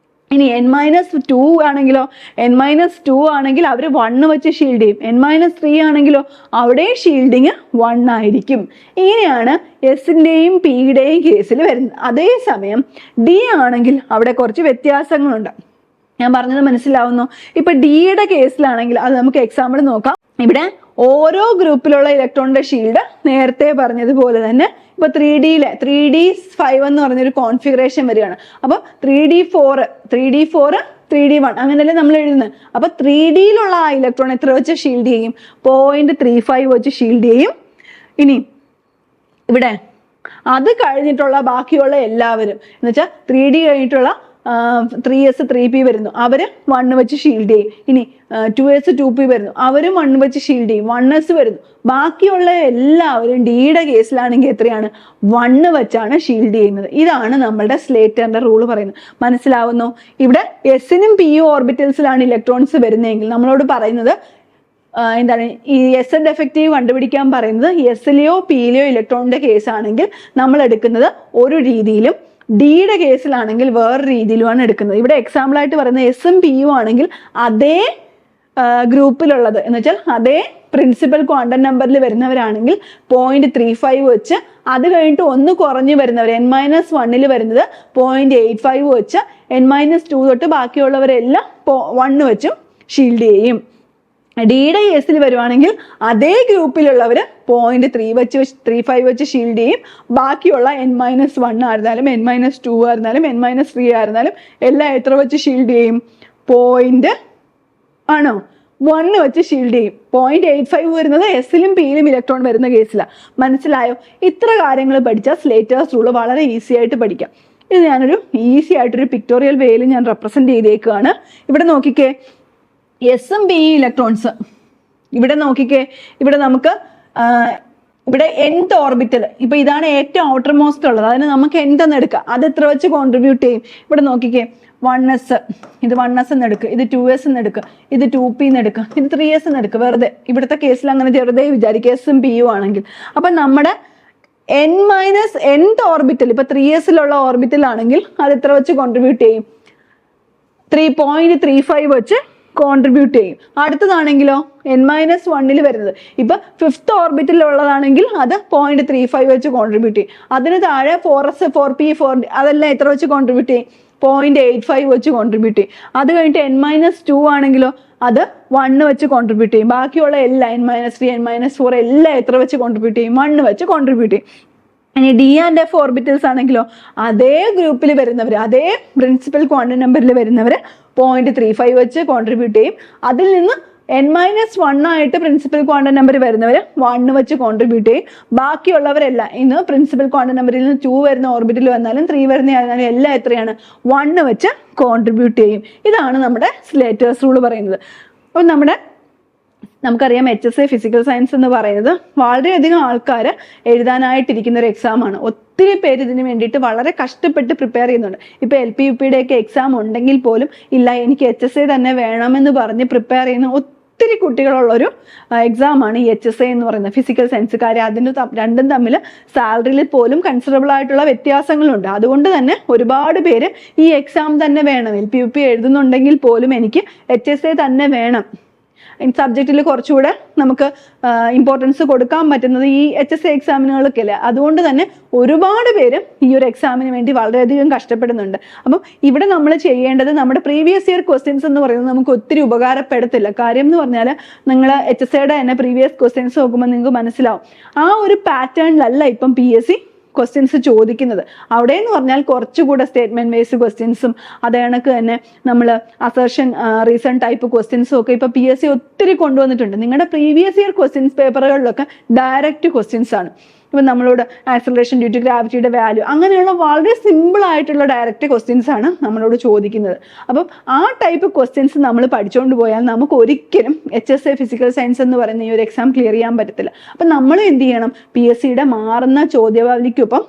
ഇനി n-2 ആണെങ്കിലോ, n-2 ആണെങ്കിൽ അവർ 1 വെച്ച് ഷീൽഡ് ചെയ്യും. n-3 ആണെങ്കിലോ അവിടെ ഷീൽഡിങ് 1 ആയിരിക്കും. ഇങ്ങനെയാണ് എസിന്റെയും പിയുടെയും കേസിൽ വരുന്നത്. അതേസമയം ഡി ആണെങ്കിൽ അവിടെ കുറച്ച് വ്യത്യാസങ്ങളുണ്ട്. ഞാൻ പറഞ്ഞത് മനസ്സിലാവുന്നു? ഇപ്പൊ ഡിയുടെ കേസിലാണെങ്കിൽ അത് നമുക്ക് എക്സാമ്പിൾ നോക്കാം. ഇവിടെ ഓരോ ഗ്രൂപ്പിലുള്ള ഇലക്ട്രോണിന്റെ ഷീൽഡ് നേരത്തെ പറഞ്ഞതുപോലെ തന്നെ ഇപ്പൊ 3d5 എന്ന് പറഞ്ഞൊരു കോൺഫിഗറേഷൻ വരികയാണ്. അപ്പൊ 3d4 3d1 അങ്ങനെയല്ലേ നമ്മൾ എഴുതുന്നത്. അപ്പൊ 3d ആ ഇലക്ട്രോൺ എത്ര വെച്ച് ഷീൽഡ് ചെയ്യും, 0.35 വെച്ച് ഷീൽഡ് ചെയ്യും. ഇനി ഇവിടെ അത് കഴിഞ്ഞിട്ടുള്ള ബാക്കിയുള്ള എല്ലാവരും എന്ന് വെച്ചാൽ 3d കഴിഞ്ഞിട്ടുള്ള 3s 3p വരുന്നു, അവര് 1 വെച്ച് ഷീൽഡ് ചെയ്യും. ഇനി 2s 2p വരുന്നു, അവരും 1 വെച്ച് ഷീൽഡ് ചെയ്യും. 1s വരുന്നു. ബാക്കിയുള്ള എല്ലാവരും ഡിയുടെ കേസിലാണെങ്കിൽ എത്രയാണ്, 1 വെച്ചാണ് ഷീൽഡ് ചെയ്യുന്നത്. ഇതാണ് നമ്മളുടെ സ്ലേറ്ററിന്റെ റൂള് പറയുന്നത്. മനസ്സിലാവുന്നു? ഇവിടെ എസിനും പിയും ഓർബിറ്റൽസിലാണ് ഇലക്ട്രോൺസ് വരുന്നതെങ്കിൽ നമ്മളോട് പറയുന്നത് എന്താണ്, ഈ എസ് എഫക്റ്റീവ് കണ്ടുപിടിക്കാൻ പറയുന്നത് എസിലെയോ പിയിലെയോ ഇലക്ട്രോണിന്റെ കേസാണെങ്കിൽ നമ്മൾ എടുക്കുന്നത് ഒരു രീതിയിലും, ഡിയുടെ കേസിലാണെങ്കിൽ വേറെ രീതിയിലുമാണ് എടുക്കുന്നത്. ഇവിടെ എക്സാമ്പിൾ ആയിട്ട് പറയുന്നത് എസും പിയും ആണെങ്കിൽ അതേ ഗ്രൂപ്പിലുള്ളത് എന്ന് വെച്ചാൽ അതേ പ്രിൻസിപ്പൽ ക്വാണ്ടം നമ്പറിൽ വരുന്നവരാണെങ്കിൽ 0.35 വെച്ച്, അത് കഴിഞ്ഞിട്ട് ഒന്ന് കുറഞ്ഞു വരുന്നവർ n-1 വരുന്നത് 0.85 വെച്ച്, n-2 തൊട്ട് ബാക്കിയുള്ളവരെല്ലാം 1 വെച്ചും ഷീൽഡ് ചെയ്യും. ഡിയുടെ കേസിൽ വരുവാണെങ്കിൽ അതേ ഗ്രൂപ്പിലുള്ളവർ 0.35 വെച്ച് ഷീൽഡ് ചെയ്യും. ബാക്കിയുള്ള n-1 ആയിരുന്നാലും n-2 ആയിരുന്നാലും n-3 ആയിരുന്നാലും എല്ലാം എത്ര വെച്ച് ഷീൽഡ് ചെയ്യും, 1 വെച്ച് ഷീൽഡ് ചെയ്യും. 0.85 വരുന്നത് എസിലും പിയിലും ഇലക്ട്രോൺ വരുന്ന കേസിലാണ്. മനസ്സിലായോ? ഇത്ര കാര്യങ്ങൾ പഠിച്ചാൽ സ്ലേറ്റേഴ്സ് റൂള് വളരെ ഈസി ആയിട്ട് പഠിക്കാം. ഇത് ഞാനൊരു ഈസി ആയിട്ടൊരു പിക്ടോറിയൽ വേയിൽ ഞാൻ റെപ്രസെന്റ് ചെയ്തേക്കുകയാണ്. ഇവിടെ നോക്കിക്കേ, എസും പി ഇലക്ട്രോൺസ് ഇവിടെ നോക്കിക്കേ, ഇവിടെ നമുക്ക് ഇവിടെ nth ഓർബിറ്റൽ, ഇപ്പൊ ഇതാണ് ഏറ്റവും ഔട്ടർ മോസ്റ്റ് ഉള്ളത്, അതിന് നമുക്ക് nth എന്ന് എടുക്കാം. അത് എത്ര വെച്ച് കോൺട്രിബ്യൂട്ട് ചെയ്യും? ഇവിടെ നോക്കിക്കേ, 1s, ഇത് 1s എന്ന് എടുക്കുക, ഇത് 2s എന്ന് എടുക്കുക, ഇത് 2p എന്ന് എടുക്കുക, ഇത് 3s എന്ന് എടുക്കുക. വെറുതെ ഇവിടുത്തെ കേസിൽ അങ്ങനെ വെറുതെ വിചാരിക്കുക എസും പിയും ആണെങ്കിൽ. അപ്പൊ നമ്മുടെ nth ഓർബിറ്റൽ, ഇപ്പൊ 3s ഓർബിറ്റൽ ആണെങ്കിൽ അത് എത്ര വെച്ച് കോൺട്രിബ്യൂട്ട് ചെയ്യും? 3.35 വെച്ച് കോൺട്രിബ്യൂട്ട് ചെയ്യും. അടുത്തതാണെങ്കിലോ n-1 വരുന്നത്, ഇപ്പൊ 5th ഓർബിറ്റലിലുള്ളതാണെങ്കിൽ അത് 0.35 വെച്ച് കോൺട്രിബ്യൂട്ട് ചെയ്യും. അതിന് താഴെ 4s 4p 4d അതെല്ലാം എത്ര വെച്ച് കോൺട്രിബ്യൂട്ട് ചെയ്യും? 0.85 വെച്ച് കോൺട്രിബ്യൂട്ട് ചെയ്യും. അത് കഴിഞ്ഞിട്ട് n-2 ആണെങ്കിലോ അത് 1 വെച്ച് കോൺട്രിബ്യൂട്ട് ചെയ്യും. ബാക്കിയുള്ള എല്ലാ n-3 n-4 എല്ലാം എത്ര വെച്ച് കോൺട്രിബ്യൂട്ട് ചെയ്യും? 1 വെച്ച് കോൺട്രിബ്യൂട്ട് ചെയ്യും. ഇനി ഡി ആൻഡ് എഫ് ഓർബിറ്റൽസ് ആണെങ്കിലോ അതേ ഗ്രൂപ്പിൽ വരുന്നവർ, അതേ പ്രിൻസിപ്പൽ ക്വാണ്ടം നമ്പറിൽ വരുന്നവർ 0.35 വെച്ച് കോൺട്രിബ്യൂട്ട് ചെയ്യും. അതിൽ നിന്ന് n-1 ആയിട്ട് പ്രിൻസിപ്പൽ ക്വാണ്ടം നമ്പർ വരുന്നവർ 1 വെച്ച് കോൺട്രിബ്യൂട്ട് ചെയ്യും. ബാക്കിയുള്ളവരെല്ലാം ഇന്ന് പ്രിൻസിപ്പൽ ക്വാണ്ടം നമ്പറിൽ നിന്ന് 2 വരുന്ന ഓർബിറ്റിൽ വന്നാലും 3 വരുന്ന ആയിരുന്നാലും എല്ലാം എത്രയാണ് 1 വെച്ച് കോൺട്രിബ്യൂട്ട് ചെയ്യും. ഇതാണ് നമ്മുടെ സ്ലേറ്റേഴ്സ് റൂൾ പറയുന്നത്. അപ്പം നമുക്കറിയാം HSA ഫിസിക്കൽ സയൻസ് എന്ന് പറയുന്നത് വളരെയധികം ആൾക്കാർ എഴുതാനായിട്ടിരിക്കുന്ന ഒരു എക്സാമാണ്. ഒത്തിരി പേര് ഇതിന് വേണ്ടിയിട്ട് വളരെ കഷ്ടപ്പെട്ട് പ്രിപ്പയർ ചെയ്യുന്നുണ്ട്. ഇപ്പൊ LP UPയുടെ ഒക്കെ എക്സാം ഉണ്ടെങ്കിൽ പോലും ഇല്ല എനിക്ക് HSA തന്നെ വേണമെന്ന് പറഞ്ഞ് പ്രിപ്പയർ ചെയ്യുന്ന ഒത്തിരി കുട്ടികളുള്ളൊരു എക്സാമാണ് ഈ HSA എന്ന് പറയുന്നത്, ഫിസിക്കൽ സയൻസ്. കാര്യം അതിന് രണ്ടും തമ്മിൽ സാലറിയിൽ പോലും കൺസിഡറബിൾ ആയിട്ടുള്ള വ്യത്യാസങ്ങളുണ്ട്. അതുകൊണ്ട് തന്നെ ഒരുപാട് പേര് ഈ എക്സാം തന്നെ വേണം, LP UP എഴുതുന്നുണ്ടെങ്കിൽ പോലും എനിക്ക് HSA തന്നെ വേണം, സബ്ജക്റ്റിൽ കുറച്ചുകൂടെ നമുക്ക് ഇമ്പോർട്ടൻസ് കൊടുക്കാൻ പറ്റുന്നത് ഈ HSA എക്സാമിനുകളൊക്കെ അല്ലേ. അതുകൊണ്ട് തന്നെ ഒരുപാട് പേര് ഈ ഒരു എക്സാമിന് വേണ്ടി വളരെയധികം കഷ്ടപ്പെടുന്നുണ്ട്. അപ്പം ഇവിടെ നമ്മൾ ചെയ്യേണ്ടത് നമ്മുടെ പ്രീവിയസ് ഇയർ ക്വസ്റ്റ്യൻസ് എന്ന് പറയുന്നത് നമുക്ക് ഒത്തിരി ഉപകാരപ്പെടുത്തില്ല. കാര്യം എന്ന് പറഞ്ഞാൽ നിങ്ങൾ HSAയുടെ തന്നെ പ്രീവിയസ് ക്വസ്റ്റ്യൻസ് നോക്കുമ്പോൾ നിങ്ങൾക്ക് മനസ്സിലാവും ആ ഒരു പാറ്റേണിലല്ല ഇപ്പം PSC ക്വസ്റ്റ്യൻസ് ചോദിക്കുന്നത്. അവിടെ എന്ന് പറഞ്ഞാൽ കുറച്ചുകൂടെ സ്റ്റേറ്റ്മെന്റ് ബേസ്ഡ് ക്വസ്റ്റ്യൻസും അതേ കണക്ക് തന്നെ നമ്മൾ അസർഷൻ റീസൺ ടൈപ്പ് ക്വസ്റ്റ്യൻസും ഒക്കെ ഇപ്പൊ PSC ഒത്തിരി കൊണ്ടുവന്നിട്ടുണ്ട്. നിങ്ങളുടെ പ്രീവിയസ് ഇയർ ക്വസ്റ്റ്യൻസ് പേപ്പറുകളിലൊക്കെ ഡയറക്റ്റ് ക്വസ്റ്റ്യൻസ് ആണ്. ഇപ്പം നമ്മളോട് ആക്സലറേഷൻ ഡ്യൂ ടു ഗ്രാവിറ്റിയുടെ വാല്യൂ അങ്ങനെയുള്ള വളരെ സിമ്പിൾ ആയിട്ടുള്ള ഡയറക്റ്റ് ക്വസ്റ്റ്യൻസ് ആണ് നമ്മളോട് ചോദിക്കുന്നത്. അപ്പം ആ ടൈപ്പ് ക്വസ്റ്റ്യൻസ് നമ്മൾ പഠിച്ചുകൊണ്ട് പോയാൽ നമുക്ക് ഒരിക്കലും HSA ഫിസിക്കൽ സയൻസ് എന്ന് പറയുന്ന ഈ ഒരു എക്സാം ക്ലിയർ ചെയ്യാൻ പറ്റത്തില്ല. അപ്പം നമ്മൾ എന്ത് ചെയ്യണം, PSCയുടെ മാറുന്ന ചോദ്യാവലിക്കൊപ്പം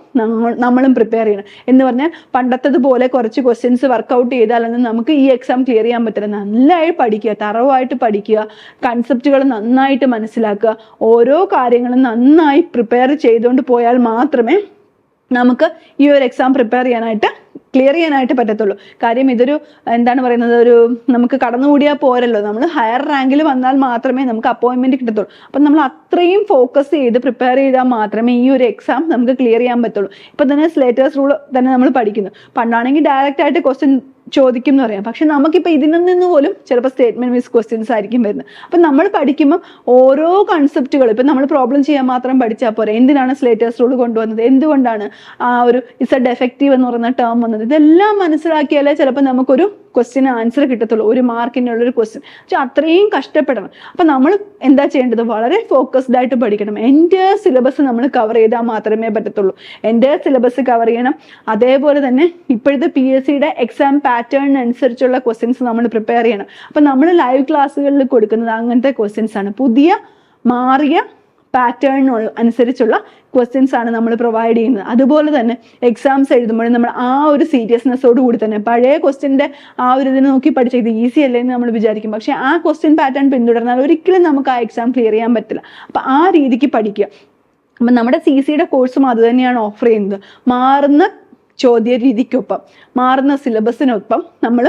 നമ്മളും പ്രിപ്പയർ ചെയ്യണം. എന്ന് പറഞ്ഞാൽ പണ്ടത്തതുപോലെ കുറച്ച് ക്വസ്റ്റ്യൻസ് വർക്കൗട്ട് ചെയ്താലൊന്നും നമുക്ക് ഈ എക്സാം ക്ലിയർ ചെയ്യാൻ പറ്റില്ല. നന്നായി പഠിക്കുക, തറവായിട്ട് പഠിക്കുക, കൺസെപ്റ്റുകൾ നന്നായിട്ട് മനസ്സിലാക്കുക, ഓരോ കാര്യങ്ങളും നന്നായി പ്രിപ്പയർ ചെയ്തുകൊണ്ട് പോയാൽ മാത്രമേ നമുക്ക് ഈ ഒരു എക്സാം ക്ലിയർ ചെയ്യാനായിട്ട് പറ്റത്തുള്ളൂ. കാര്യം ഇതൊരു എന്താണ് പറയുന്നത്, ഒരു നമുക്ക് കടന്നുകൂടിയാൽ പോരല്ലോ, നമ്മൾ ഹയർ റാങ്കിൽ വന്നാൽ മാത്രമേ നമുക്ക് അപ്പോയിന്റ്മെന്റ് കിട്ടത്തുള്ളൂ. അപ്പം നമ്മൾ അത്രയും ഫോക്കസ് ചെയ്ത് പ്രിപ്പയർ ചെയ്താൽ മാത്രമേ ഈ ഒരു എക്സാം നമുക്ക് ക്ലിയർ ചെയ്യാൻ പറ്റുള്ളൂ. ഇപ്പൊ തന്നെ സ്ലേറ്റേഴ്സ് റൂൾ തന്നെ നമ്മൾ പഠിക്കുന്നു. പണ്ടാണെങ്കിൽ ഡയറക്റ്റ് ആയിട്ട് ക്വസ്റ്റ്യൻ ചോദിക്കും എന്ന് പറയാം, പക്ഷെ നമുക്കിപ്പോൾ ഇതിൽ നിന്ന് പോലും ചിലപ്പോൾ സ്റ്റേറ്റ്മെന്റ് ബേസ്ഡ് ക്വസ്റ്റ്യൻസ് ആയിരിക്കും വരുന്നത്. അപ്പം നമ്മൾ പഠിക്കുമ്പോൾ ഓരോ കൺസെപ്റ്റുകൾ ഇപ്പം നമ്മൾ പ്രോബ്ലം ചെയ്യാൻ മാത്രം പഠിച്ചാൽ പോരെ. എന്തിനാണ് സ്ലേറ്റേഴ്സ് റൂൾ കൊണ്ടുവന്നത്, എന്തുകൊണ്ടാണ് ആ ഒരു ഇസഡ് എഫക്റ്റീവ് എന്ന് പറയുന്ന ടേം വന്നത്, ഇതെല്ലാം മനസ്സിലാക്കിയാലേ ചിലപ്പോൾ നമുക്കൊരു ക്വസ്റ്റ്യന് ആൻസർ കിട്ടത്തുള്ളൂ, ഒരു മാർക്കിനുള്ളൊരു ക്വസ്റ്റ്യൻ. പക്ഷെ അത്രയും കഷ്ടപ്പെടണം. അപ്പം നമ്മൾ എന്താ ചെയ്യേണ്ടത്, വളരെ ഫോക്കസ്ഡ് ആയിട്ട് പഠിക്കണം. എൻ്റെ സിലബസ് നമ്മൾ കവർ ചെയ്താൽ മാത്രമേ പറ്റത്തുള്ളൂ. എൻ്റെ സിലബസ് കവർ ചെയ്യണം. അതേപോലെ തന്നെ ഇപ്പോഴത്തെ PSCയുടെ എക്സാം പാറ്റേണിനനുസരിച്ചുള്ള ക്വസ്റ്റ്യൻസ് നമ്മൾ പ്രിപ്പയർ ചെയ്യണം. അപ്പം നമ്മൾ ലൈവ് ക്ലാസ്സുകളിൽ കൊടുക്കുന്നത് അങ്ങനത്തെ ക്വസ്റ്റ്യൻസ് ആണ്. പുതിയ മാറിയ പാറ്റേൺ അനുസരിച്ചുള്ള ക്വസ്റ്റ്യൻസ് ആണ് നമ്മൾ പ്രൊവൈഡ് ചെയ്യുന്നത്. അതുപോലെ തന്നെ എക്സാംസ് എഴുതുമ്പോൾ നമ്മൾ ആ ഒരു സീരിയസ്നെസ്സോട് കൂടി തന്നെ പഴയ ക്വസ്റ്റ്യൻ്റെ ആ ഒരു ഇതിനെ നോക്കി പഠിച്ചാൽ ഇത് ഈസി അല്ലേ എന്ന് നമ്മൾ വിചാരിക്കും. പക്ഷെ ആ ക്വസ്റ്റ്യൻ പാറ്റേൺ പിന്തുടർന്നാൽ ഒരിക്കലും നമുക്ക് ആ എക്സാം ക്ലിയർ ചെയ്യാൻ പറ്റില്ല. അപ്പം ആ രീതിക്ക് പഠിക്കുക. അപ്പം നമ്മുടെ CCയുടെ കോഴ്സും അത് തന്നെയാണ് ഓഫർ ചെയ്യുന്നത്. മാറുന്ന ചോദ്യ രീതിക്കൊപ്പം, മാറുന്ന സിലബസിനൊപ്പം നമ്മൾ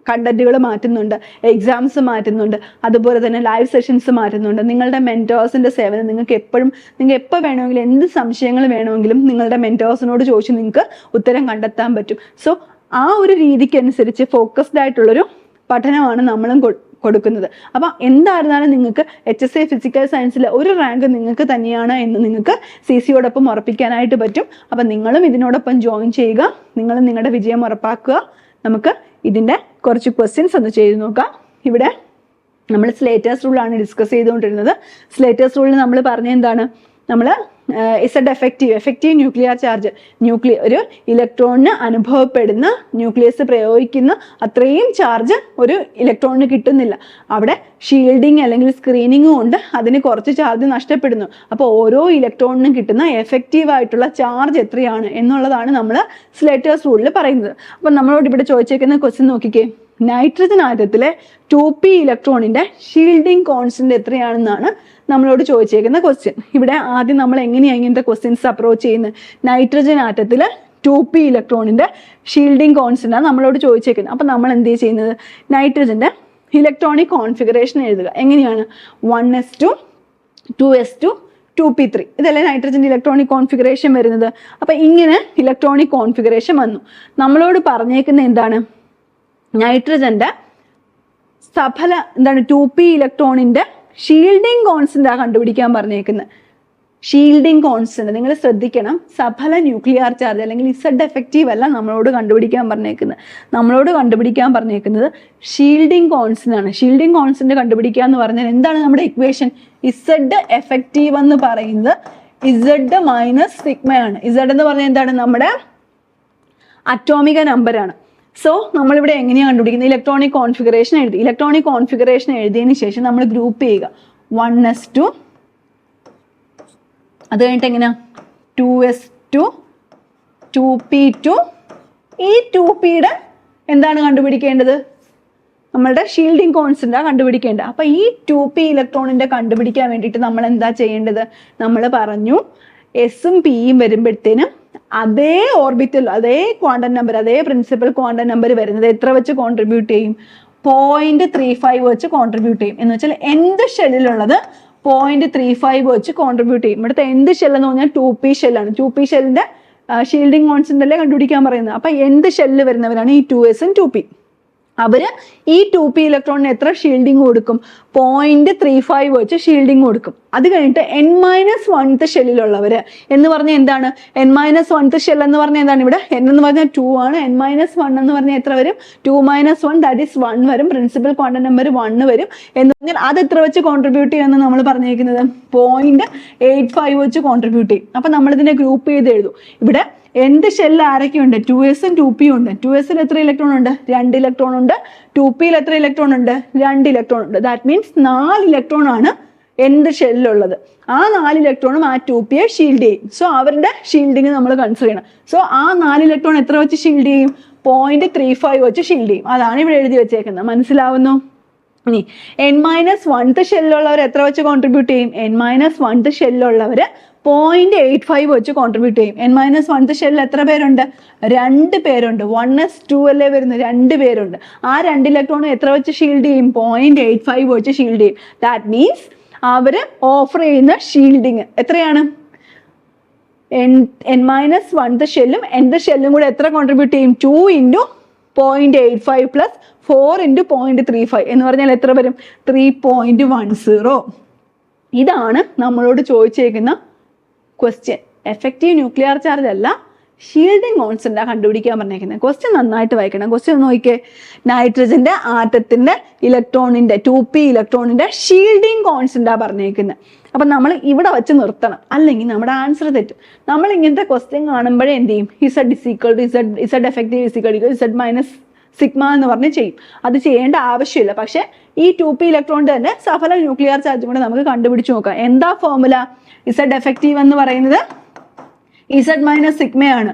കണ്ടന്റുകൾ മാറ്റുന്നുണ്ട്, എക്സാംസ് മാറ്റുന്നുണ്ട്, അതുപോലെ തന്നെ ലൈവ് സെഷൻസ് മാറ്റുന്നുണ്ട്. നിങ്ങളുടെ മെന്റേഴ്സിന്റെ സേവനം നിങ്ങൾക്ക് എപ്പോൾ വേണമെങ്കിലും എന്ത് സംശയങ്ങൾ വേണമെങ്കിലും നിങ്ങളുടെ മെന്റേഴ്സിനോട് ചോദിച്ച് നിങ്ങൾക്ക് ഉത്തരം കണ്ടെത്താൻ പറ്റും. സോ ആ ഒരു രീതിക്കനുസരിച്ച് ഫോക്കസ്ഡ് ആയിട്ടുള്ളൊരു പഠനമാണ് നമ്മളും കൊടുക്കുന്നത്. അപ്പം എന്തായിരുന്നാലും നിങ്ങൾക്ക് HSA ഫിസിക്കൽ സയൻസിലെ ഒരു റാങ്ക് നിങ്ങൾക്ക് തന്നെയാണ് എന്ന് നിങ്ങൾക്ക് CCയോടൊപ്പം ഉറപ്പിക്കാനായിട്ട് പറ്റും. അപ്പം നിങ്ങളും ഇതിനോടൊപ്പം ജോയിൻ ചെയ്യുക, നിങ്ങളും നിങ്ങളുടെ വിജയം ഉറപ്പാക്കുക. നമുക്ക് ഇതിൻ്റെ കുറച്ച് ക്വസ്റ്റ്യൻസ് ഒന്ന് ചെയ്ത് നോക്കാം. ഇവിടെ നമ്മൾ സ്ലേറ്റേഴ്സ് റൂളാണ് ഡിസ്കസ് ചെയ്തുകൊണ്ടിരുന്നത്. സ്ലേറ്റേഴ്സ് റൂളിൽ നമ്മൾ പറഞ്ഞ എന്താണ്, നമ്മൾ ഇസഡ് എഫക്റ്റീവ് ന്യൂക്ലിയർ ചാർജ്, ഒരു ഇലക്ട്രോണിന് അനുഭവപ്പെടുന്ന ന്യൂക്ലിയസ് പ്രയോഗിക്കുന്ന അത്രയും ചാർജ് ഒരു ഇലക്ട്രോണിന് കിട്ടുന്നില്ല. അവിടെ ഷീൽഡിങ് അല്ലെങ്കിൽ സ്ക്രീനിങ് കൊണ്ട് അതിന് കുറച്ച് ചാർജ് നഷ്ടപ്പെടുന്നു. അപ്പോൾ ഓരോ ഇലക്ട്രോണിനും കിട്ടുന്ന എഫക്റ്റീവ് ആയിട്ടുള്ള ചാർജ് എത്രയാണ് എന്നുള്ളതാണ് നമ്മൾ സ്ലേറ്റേഴ്സ് റൂളിൽ പറയുന്നത്. അപ്പം നമ്മളോട് ഇവിടെ ചോദിച്ചേക്കുന്ന ക്വസ്റ്റ്യൻ നോക്കിക്കേ, നൈട്രജൻ ആറ്റത്തിലെ 2p ഇലക്ട്രോണിന്റെ ഷീൽഡിംഗ് കോൺസ്റ്റന്റ് എത്രയാണെന്നാണ് നമ്മളോട് ചോദിച്ചേക്കുന്ന ക്വസ്റ്റ്യൻ. ഇവിടെ ആദ്യം നമ്മൾ എങ്ങനെയാണ് ഇങ്ങനത്തെ ക്വസ്റ്റ്യൻസ് അപ്രോച്ച് ചെയ്യുന്നത്, നൈട്രജൻ ആറ്റത്തിലെ 2p ഇലക്ട്രോണിന്റെ ഷീൽഡിംഗ് കോൺസ്റ്റന്റ് ആണ് നമ്മളോട് ചോദിച്ചേക്കുന്നത്. അപ്പം നമ്മൾ എന്ത് ചെയ്യുന്നത്, നൈട്രജന്റെ ഇലക്ട്രോണിക് കോൺഫിഗറേഷൻ എഴുതുക. എങ്ങനെയാണ്, 1s2 2s2 2p3, ഇതല്ലേ നൈട്രജന്റെ ഇലക്ട്രോണിക് കോൺഫിഗറേഷൻ വരുന്നത്. അപ്പം ഇങ്ങനെ ഇലക്ട്രോണിക് കോൺഫിഗറേഷൻ വന്നു. നമ്മളോട് പറഞ്ഞേക്കുന്ന എന്താണ്, നൈട്രജന്റെ സഫല എന്താണ് 2p ഇലക്ട്രോണിന്റെ ഷീൽഡിംഗ് കോൺസ്റ്റന്റ് കണ്ടുപിടിക്കാൻ പറഞ്ഞേക്കുന്നത്. ഷീൽഡിങ് കോൺസ്റ്റന്റ് നിങ്ങൾ ശ്രദ്ധിക്കണം. സഫല ന്യൂക്ലിയർ ചാർജ് അല്ലെങ്കിൽ ഇസഡ് എഫക്റ്റീവ് അല്ല നമ്മളോട് കണ്ടുപിടിക്കാൻ പറഞ്ഞേക്കുന്നത് ഷീൽഡിങ് കോൺസ്റ്റന്റ് ആണ്. ഷീൽഡിങ് കോൺസ്റ്റന്റ് കണ്ടുപിടിക്കുക എന്ന് പറഞ്ഞാൽ എന്താണ് നമ്മുടെ ഇക്വേഷൻ? ഇസഡ് എഫക്റ്റീവ് എന്ന് പറയുന്നത് ഇസഡ് മൈനസ് സിഗ്മയാണ്. ഇസഡ് എന്ന് പറഞ്ഞാൽ എന്താണ്? നമ്മുടെ അറ്റോമിക നമ്പറാണ്. സോ നമ്മളിവിടെ എങ്ങനെയാണ് കണ്ടുപിടിക്കുന്നത്? ഇലക്ട്രോണിക് കോൺഫിഗറേഷൻ എഴുതിയതിന് ശേഷം നമ്മൾ ഗ്രൂപ്പ് ചെയ്യുക. 1s2, അത് കഴിഞ്ഞിട്ട് എങ്ങനെയാ 2s2, 2p2. ഈ 2pയുടെ എന്താണ് കണ്ടുപിടിക്കേണ്ടത്? നമ്മളുടെ ഷീൽഡിങ് കോൺസ്റ്റന്റാണ് കണ്ടുപിടിക്കേണ്ടത്. അപ്പൊ ഈ 2p ഇലക്ട്രോണിന്റെ കണ്ടുപിടിക്കാൻ വേണ്ടിയിട്ട് നമ്മൾ എന്താ ചെയ്യേണ്ടത്? നമ്മൾ പറഞ്ഞു എസും പിയും വരുമ്പോഴത്തേനും അതേ ഓർബിറ്റൽ, അതേ ക്വാണ്ടം നമ്പർ, അതേ പ്രിൻസിപ്പൽ ക്വാണ്ടം നമ്പർ വരുന്നത് എത്ര വെച്ച് കോൺട്രിബ്യൂട്ട് ചെയ്യും? 0.35 വെച്ച് കോൺട്രിബ്യൂട്ട് ചെയ്യും. എന്ന് വെച്ചാൽ എന്ത് ഷെല്ലിലുള്ളത് 0.35 വെച്ച് കോൺട്രിബ്യൂട്ട് ചെയ്യും. ഇവിടുത്തെ എന്ത് ഷെൽ എന്ന് പറഞ്ഞാൽ 2p ഷെല്ലാണ്. 2p ഷെല്ലിന്റെ ഷീൽഡിങ് കോൺസ്റ്റന്റ് അല്ലേ കണ്ടുപിടിക്കാൻ പറയുന്നത്. അപ്പൊ എന്ത് ഷെല്ല് വരുന്നവരാണ് ഈ 2s-ഉം 2p. അവര് ഈ 2p ഇലക്ട്രോണിന് എത്ര ഷീൽഡിങ് കൊടുക്കും? 0.35 വെച്ച് ഷീൽഡിങ് കൊടുക്കും. അത് കഴിഞ്ഞിട്ട് n-1th ഷെല്ലിലുള്ളവര് എന്ന് പറഞ്ഞാൽ എന്താണ്? n-1th ഷെൽ എന്ന് പറഞ്ഞാൽ എന്താണ്? ഇവിടെ n എന്ന് പറഞ്ഞാൽ 2 ആണ്. n-1 എന്ന് പറഞ്ഞാൽ എത്ര വരും? 2 - 1, ദാറ്റ് ഈസ് 1 വരും. പ്രിൻസിപ്പൽ ക്വാണ്ടം നമ്പർ 1 വരും. എന്ന് പറഞ്ഞാൽ അത് എത്ര വെച്ച് കോൺട്രിബ്യൂട്ട് ചെയ്യുമെന്ന് നമ്മൾ പറഞ്ഞേക്കുന്നത് 0.85 വെച്ച് കോൺട്രിബ്യൂട്ട് ചെയ്യും. അപ്പൊ നമ്മൾ ഇതിനെ ഗ്രൂപ്പ് ചെയ്ത് എഴുതും. ഇവിടെ എന്ത് ഷെല്ല് ആരൊക്കെയുണ്ട്? 2s-ഉം 2p-യും ഉണ്ട്. 2s-ൽ എത്ര ഇലക്ട്രോൺ ഉണ്ട്? 2 ഇലക്ട്രോൺ ഉണ്ട്. 2p-ൽ എത്ര ഇലക്ട്രോൺ ഉണ്ട്? 2 ഇലക്ട്രോൺ ഉണ്ട്. ദാറ്റ് മീൻസ് 4 ഇലക്ട്രോൺ ആണ് എന്ത് ഷെല്ലിലുള്ളത്. ആ 4 ഇലക്ട്രോണും ആ 2pയെ ഷീൽഡ് ചെയ്യും. സോ അവരുടെ ഷീൽഡിങ് നമ്മൾ കൺസിഡർ ചെയ്യണം. സോ ആ 4 ഇലക്ട്രോൺ എത്ര വെച്ച് ഷീൽഡ് ചെയ്യും? 0.35 വെച്ച് ഷീൽഡ് ചെയ്യും. അതാണ് ഇവിടെ എഴുതി വെച്ചേക്കുന്നത്. മനസ്സിലാവുന്നു? ഇനി n-1th ഷെല്ലുള്ളവർ എത്ര വെച്ച് കോൺട്രിബ്യൂട്ട് ചെയ്യും? n-1th ഷെല്ലുള്ളവർ 0.85 വെച്ച് കോൺട്രിബ്യൂട്ട് ചെയ്യും. n-1th ഷെല്ലിൽ എത്ര പേരുണ്ട്? 2 പേരുണ്ട്. 1s2 അല്ലേ വരുന്നത്? 2 പേരുണ്ട്. ആ 2 ഇലക്ട്രോൺ എത്ര വെച്ച് ഷീൽഡ് ചെയ്യും? 0.85 വെച്ച് ഷീൽഡ് ചെയ്യും. ദാറ്റ് മീൻസ് അവര് ഓഫർ ചെയ്യുന്ന ഷീൽഡിങ് എത്രയാണ്? n-1th ഷെല്ലും nth ഷെല്ലും കൂടെ എത്ര കോൺട്രിബ്യൂട്ട് ചെയ്യും? 2 × 0.85 പ്ലസ് 4 × 0.35 എന്ന് പറഞ്ഞാൽ എത്ര വരും? 3.10. ഇതാണ് നമ്മളോട് ചോദിച്ചേക്കുന്ന ക്വസ്റ്റ്യൻ. എഫക്റ്റീവ് ന്യൂക്ലിയർ ചാർജ് അല്ല, ഷീൽഡിങ് കോൺസ്റ്റന്റാ കണ്ടുപിടിക്കാൻ പറഞ്ഞേക്കുന്നത്. ക്വസ്റ്റ്യൻ നന്നായിട്ട് വായിക്കണം. ക്വസ്റ്റ്യൻ നോക്കിക്കേ. നൈട്രജന്റെ ആറ്റത്തിന്റെ ഇലക്ട്രോണിന്റെ 2p ഇലക്ട്രോണിന്റെ ഷീൽഡിങ് കോൺസ്റ്റന്റാ പറഞ്ഞേക്കുന്നത്. അപ്പൊ നമ്മൾ ഇവിടെ വെച്ച് നിർത്തണം, അല്ലെങ്കിൽ നമ്മുടെ ആൻസർ തെറ്റും. നമ്മൾ ഇങ്ങനത്തെ ക്വസ്റ്റ്യൻ കാണുമ്പോഴേ എന്ത് ചെയ്യും? Z effective Z minus sigma എന്ന് പറഞ്ഞ് ചെയ്യും. അത് ചെയ്യേണ്ട ആവശ്യമില്ല. പക്ഷെ ഈ 2p ഇലക്ട്രോണിന്റെ തന്നെ സഫല ന്യൂക്ലിയർ ചാർജും കൂടെ നമുക്ക് കണ്ടുപിടിച്ച് നോക്കാം. എന്താ ഫോർമുല? ഇസഡ് എഫക്റ്റീവ് എന്ന് പറയുന്നത് ഇസഡ് മൈനസ് സിഗ്മയാണ്.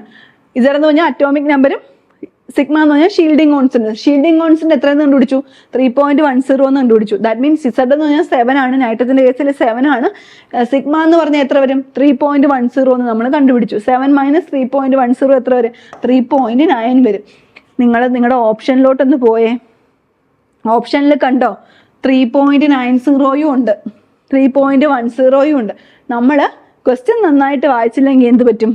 ഇസഡ് എന്ന് പറഞ്ഞാൽ അറ്റോമിക് നമ്പറും സിഗ്മ എന്ന് പറഞ്ഞാൽ ഷീൽഡിങ് കോൺസ്റ്റന്റ്. ഷീൽഡിങ് കോൺസ്റ്റന്റ് എത്ര കണ്ടുപിടിച്ചു? 3.10 എന്ന് കണ്ടുപിടിച്ചു. ദാറ്റ് മീൻസ് ഇസഡ് എന്ന് പറഞ്ഞാൽ 7 ആണ്. നൈട്രജന്റെ കേസിൽ 7 ആണ്. സിഗ്മ എന്ന് പറഞ്ഞാൽ എത്ര വരും? 3.10 എന്ന് നമ്മൾ കണ്ടുപിടിച്ചു. 7 - 3.10 എത്ര വരും? 3.9 വരും. നിങ്ങളുടെ ഓപ്ഷനിലോട്ടൊന്ന് പോയേ. ഓപ്ഷനിൽ കണ്ടോ 3.90 ഉണ്ട്, 3.10 ഉണ്ട്. നമ്മൾ ക്വസ്റ്റ്യൻ നന്നായിട്ട് വായിച്ചില്ലെങ്കിൽ എന്ത് പറ്റും?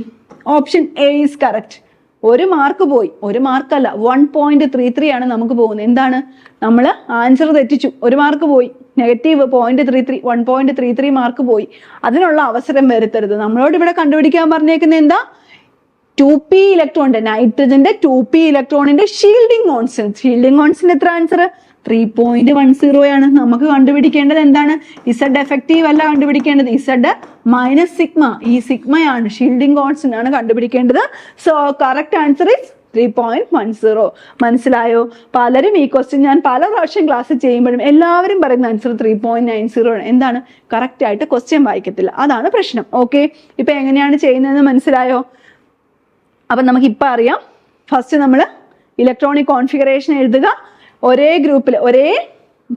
Option A is correct. 1 mark പോയി. 1 മാർക്കല്ല, 1.33 ആണ് നമുക്ക് പോകുന്നത്. എന്താണ്? നമ്മൾ ആൻസർ തെറ്റിച്ചു. 1 മാർക്ക് പോയി. നെഗറ്റീവ് 0.33, 1.33 മാർക്ക് പോയി. അതിനുള്ള അവസരം വരുത്തരുത്. നമ്മളോട് ഇവിടെ കണ്ടുപിടിക്കാൻ പറഞ്ഞേക്കുന്നത് എന്താ? 2p ഇലക്ട്രോണിന്റെ, നൈട്രജന്റെ 2p ഇലക്ട്രോണിന്റെ ഷീൽഡിങ് കോൺസ്റ്റന്റ് എത്ര? ആൻസർ 3.10 ആണ്. നമുക്ക് കണ്ടുപിടിക്കേണ്ടത് എന്താണ്? ഇസഡ് എഫക്റ്റീവ് അല്ല കണ്ടുപിടിക്കേണ്ടത്, ഇസഡ് മൈനസ് സിഗ്മ. ഈ സിഗ്മയാണ്, ഷീൽഡിങ് കോൺസ്റ്റന്റ് ആണ് കണ്ടുപിടിക്കേണ്ടത്. So correct answer is 3.10. മനസ്സിലായോ? പലരും ഈ ക്വസ്റ്റ്യൻ ഞാൻ പല പ്രാവശ്യം ക്ലാസ് ചെയ്യുമ്പോഴും എല്ലാവരും പറയുന്ന ആൻസർ 3.90 ആണ്. എന്താണ്? കറക്റ്റ് ആയിട്ട് ക്വസ്റ്റ്യൻ വായിക്കത്തില്ല. അതാണ് പ്രശ്നം. ഓക്കെ, ഇപ്പൊ എങ്ങനെയാണ് ചെയ്യുന്നതെന്ന് മനസ്സിലായോ? അപ്പം നമുക്കിപ്പോൾ അറിയാം. ഫസ്റ്റ് നമ്മൾ ഇലക്ട്രോണിക് കോൺഫിഗറേഷൻ എഴുതുക. ഒരേ ഗ്രൂപ്പിൽ ഒരേ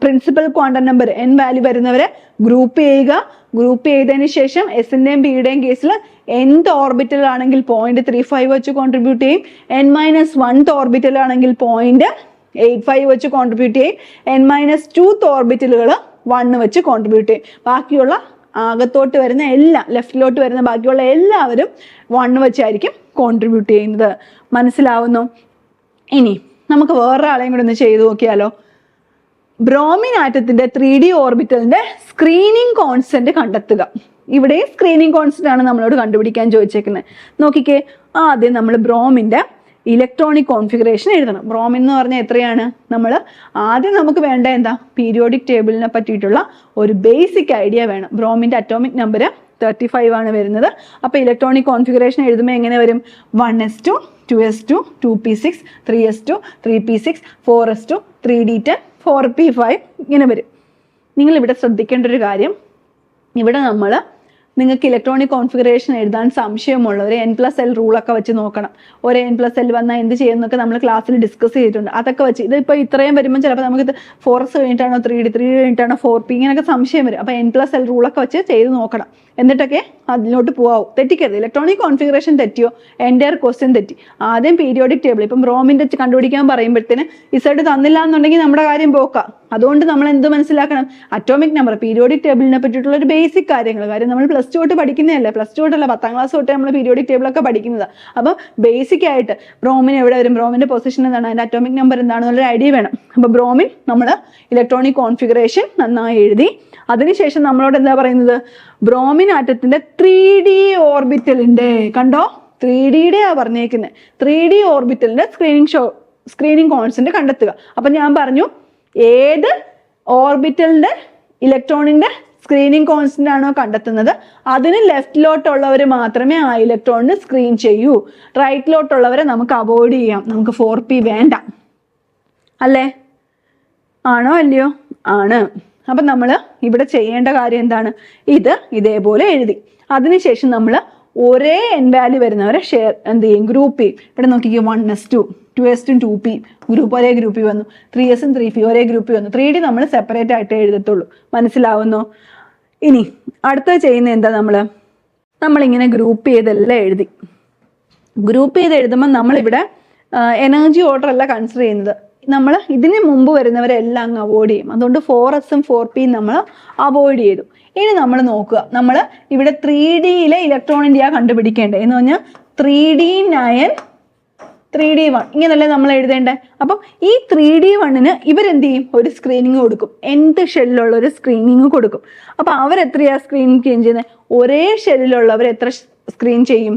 principal quantum number n value വരുന്നവരെ ഗ്രൂപ്പ് ചെയ്യുക. ഗ്രൂപ്പ് ചെയ്തതിന് ശേഷം എസിന്റെയും പിയുടെയും കേസിൽ nth ഓർബിറ്റൽ ആണെങ്കിൽ 0.35 വെച്ച് കോൺട്രിബ്യൂട്ട് ചെയ്യും. n-1th ഓർബിറ്റൽ ആണെങ്കിൽ 0.85 വെച്ച് കോൺട്രിബ്യൂട്ട് ചെയ്യും. n-2th ഓർബിറ്റലുകൾ 1 വെച്ച് കോൺട്രിബ്യൂട്ട് ചെയ്യും. ബാക്കിയുള്ള അകത്തോട്ട് വരുന്ന എല്ലാം, ലെഫ്റ്റിലോട്ട് വരുന്ന ബാക്കിയുള്ള എല്ലാവരും 1 വെച്ചായിരിക്കും കോൺട്രിബ്യൂട്ട് ചെയ്യുന്നത്. മനസ്സിലാവുന്നു? ഇനി നമുക്ക് വേറൊരാളെയും കൂടെ ഒന്ന് ചെയ്തു നോക്കിയാലോ. ബ്രോമിൻ ആറ്റത്തിന്റെ 3D ഓർബിറ്റലിന്റെ സ്ക്രീനിങ് കോൺസ്റ്റന്റ് കണ്ടെത്തുക. ഇവിടെ സ്ക്രീനിങ് കോൺസ്റ്റന്റ് ആണ് നമ്മളോട് കണ്ടുപിടിക്കാൻ ചോദിച്ചേക്കുന്നത്. നോക്കിക്കേ, ആദ്യം നമ്മൾ ബ്രോമിന്റെ ഇലക്ട്രോണിക് കോൺഫിഗറേഷൻ എഴുതണം. ബ്രോമിൻ എന്ന് പറഞ്ഞാൽ എത്രയാണ്? നമ്മൾ ആദ്യം നമുക്ക് വേണ്ട എന്താ, പീരിയോഡിക് ടേബിളിനെ പറ്റിയിട്ടുള്ള ഒരു ബേസിക് ഐഡിയ വേണം. ബ്രോമിന്റെ അറ്റോമിക് നമ്പർ 35 ആണ് വരുന്നത്. അപ്പോൾ ഇലക്ട്രോണിക് കോൺഫിഗറേഷൻ എഴുതുമ്പോൾ എങ്ങനെ വരും? 1s2 2s2 2p6 3s2 3p6 4s2 3d10 4p5 ഇങ്ങനെ വരും. നിങ്ങൾ ഇവിടെ ശ്രദ്ധിക്കേണ്ട ഒരു കാര്യം, ഇവിടെ നമ്മൾ നിങ്ങൾക്ക് ഇലക്ട്രോണിക് കോൺഫിഗറേഷൻ എഴുതാൻ സംശയമുള്ള ഒരു n+l റൂളൊക്കെ വെച്ച് നോക്കണം. ഒരു n+l വന്നാൽ എന്ത് ചെയ്യുന്നൊക്കെ നമ്മൾ ക്ലാസ്സിൽ ഡിസ്കസ് ചെയ്തിട്ടുണ്ട്. അതൊക്കെ വെച്ച് ഇതിപ്പോൾ ഇത്രയും വരുമ്പോൾ ചിലപ്പോൾ നമുക്ക് 4s കഴിഞ്ഞിട്ടാണോ 3d 3d കഴിഞ്ഞിട്ടാണോ 4p ഇങ്ങനെയൊക്കെ സംശയം വരും. അപ്പോൾ n+l റൂളൊക്കെ വെച്ച് ചെയ്ത് നോക്കണം. എന്നിട്ടൊക്കെ അതിലോട്ട് പോവാവും. തെറ്റിക്കരുത്. ഇലക്ട്രോണിക് കോൺഫിഗറേഷൻ തെറ്റിയോ എൻ്റയർ ക്വസ്റ്റ്യൻ തെറ്റി. ആദ്യം പീരിയോഡിക് ടേബിൾ, ഇപ്പം ബ്രോമിൻ്റെ കണ്ടുപിടിക്കാൻ പറയുമ്പോഴത്തേന് ഇസഡ് തന്നില്ല എന്നുണ്ടെങ്കിൽ നമ്മുടെ കാര്യം പോക്കാം. അതുകൊണ്ട് നമ്മൾ എന്ത് മനസ്സിലാക്കണം? അറ്റോമിക് നമ്പർ, പീരിയോഡിക് ടേബിളിനെ പറ്റിയിട്ടുള്ള ഒരു ബേസിക് കാര്യങ്ങൾ. കാര്യം നമ്മൾ +2 തൊട്ട് പഠിക്കുന്നതല്ലേ, +2 തൊട്ടല്ല 10ാം ക്ലാസ് തൊട്ട് നമ്മൾ പീരിയോഡിക് ടേബിളൊക്കെ പഠിക്കുന്നത്. അപ്പം ബേസിക് ആയിട്ട് ബ്രോമിന് എവിടെ വരും, ബ്രോമിന്റെ പൊസിഷൻ എന്താണ്, അതിന്റെ അറ്റോമിക് നമ്പർ എന്താണെന്നുള്ള ഐഡിയ വേണം. അപ്പോൾ ബ്രോമിൻ നമ്മൾ ഇലക്ട്രോണിക് കോൺഫിഗറേഷൻ നന്നായി എഴുതി. അതിനുശേഷം നമ്മളോട് എന്താ പറയുന്നത്? ബ്രോമിൻ ആറ്റത്തിന്റെ 3D ഓർബിറ്റലിന്റെ, കണ്ടോ 3Dയുടെ പറഞ്ഞേക്കുന്നത്, 3D ഓർബിറ്റലിന്റെ സ്ക്രീനിങ് കോൺസ്റ്റന്റ് കണ്ടെത്തുക. അപ്പൊ ഞാൻ പറഞ്ഞു, ഏത് ഓർബിറ്റലിന്റെ ഇലക്ട്രോണിന്റെ സ്ക്രീനിങ് കോൺസ്റ്റന്റ് ആണോ കണ്ടെത്തുന്നത് അതിന് ലെഫ്റ്റിലോട്ടുള്ളവർ മാത്രമേ ആ ഇലക്ട്രോണിന് സ്ക്രീൻ ചെയ്യൂ. റൈറ്റിലോട്ടുള്ളവരെ നമുക്ക് അവോയ്ഡ് ചെയ്യാം. നമുക്ക് 4p വേണ്ട അല്ലേ? ആണോ അല്ലയോ? ആണ്. അപ്പൊ നമ്മൾ ഇവിടെ ചെയ്യേണ്ട കാര്യം എന്താണ്? ഇത് ഇതേപോലെ എഴുതി. അതിനുശേഷം നമ്മൾ ഒരേ n വാല്യൂ വരുന്നവരെ എന്ത് ചെയ്യും? ഗ്രൂപ്പ് ചെയ്യും. ഇവിടെ നോക്കിക്കോ, 1s2 2s2 2p ഗ്രൂപ്പ് ഒരേ ഗ്രൂപ്പിൽ വന്നു. 3s 3p ഒരേ ഗ്രൂപ്പിൽ വന്നു. 3d നമ്മൾ സെപ്പറേറ്റ് ആയിട്ട് എഴുതത്തുള്ളൂ. മനസ്സിലാവുന്നോ? ഇനി അടുത്ത ചെയ്യുന്ന എന്താ, നമ്മളിങ്ങനെ ഗ്രൂപ്പ് ചെയ്തെല്ലാം എഴുതി. ഗ്രൂപ്പ് ചെയ്ത് എഴുതുമ്പോൾ നമ്മളിവിടെ എനർജി ഓർഡർ അല്ല കൺസിഡർ ചെയ്യുന്നത്. നമ്മൾ ഇതിന് മുമ്പ് വരുന്നവരെല്ലാം അങ്ങ് അവോയ്ഡ് ചെയ്യും. അതുകൊണ്ട് 4s 4p നമ്മൾ അവോയ്ഡ് ചെയ്തു. ഇനി നമ്മൾ നോക്കുക, നമ്മൾ ഇവിടെ 3Dയിലെ ഇലക്ട്രോണിൻ്റെയാ കണ്ടുപിടിക്കേണ്ടത്. എന്ന് പറഞ്ഞാൽ 3d9 3d1 ഇങ്ങനല്ലേ നമ്മൾ എഴുതേണ്ടത്. അപ്പം ഈ 3d1ന് ഇവരെന്ത് ചെയ്യും? ഒരു സ്ക്രീനിങ് കൊടുക്കും. nth ഷെല്ലിലുള്ള ഒരു സ്ക്രീനിങ് കൊടുക്കും. അപ്പം അവരെത്രയാ സ്ക്രീൻ ചെയ്യുന്നത്? ഒരേ ഷെല്ലിലുള്ളവർ എത്ര സ്ക്രീൻ ചെയ്യും?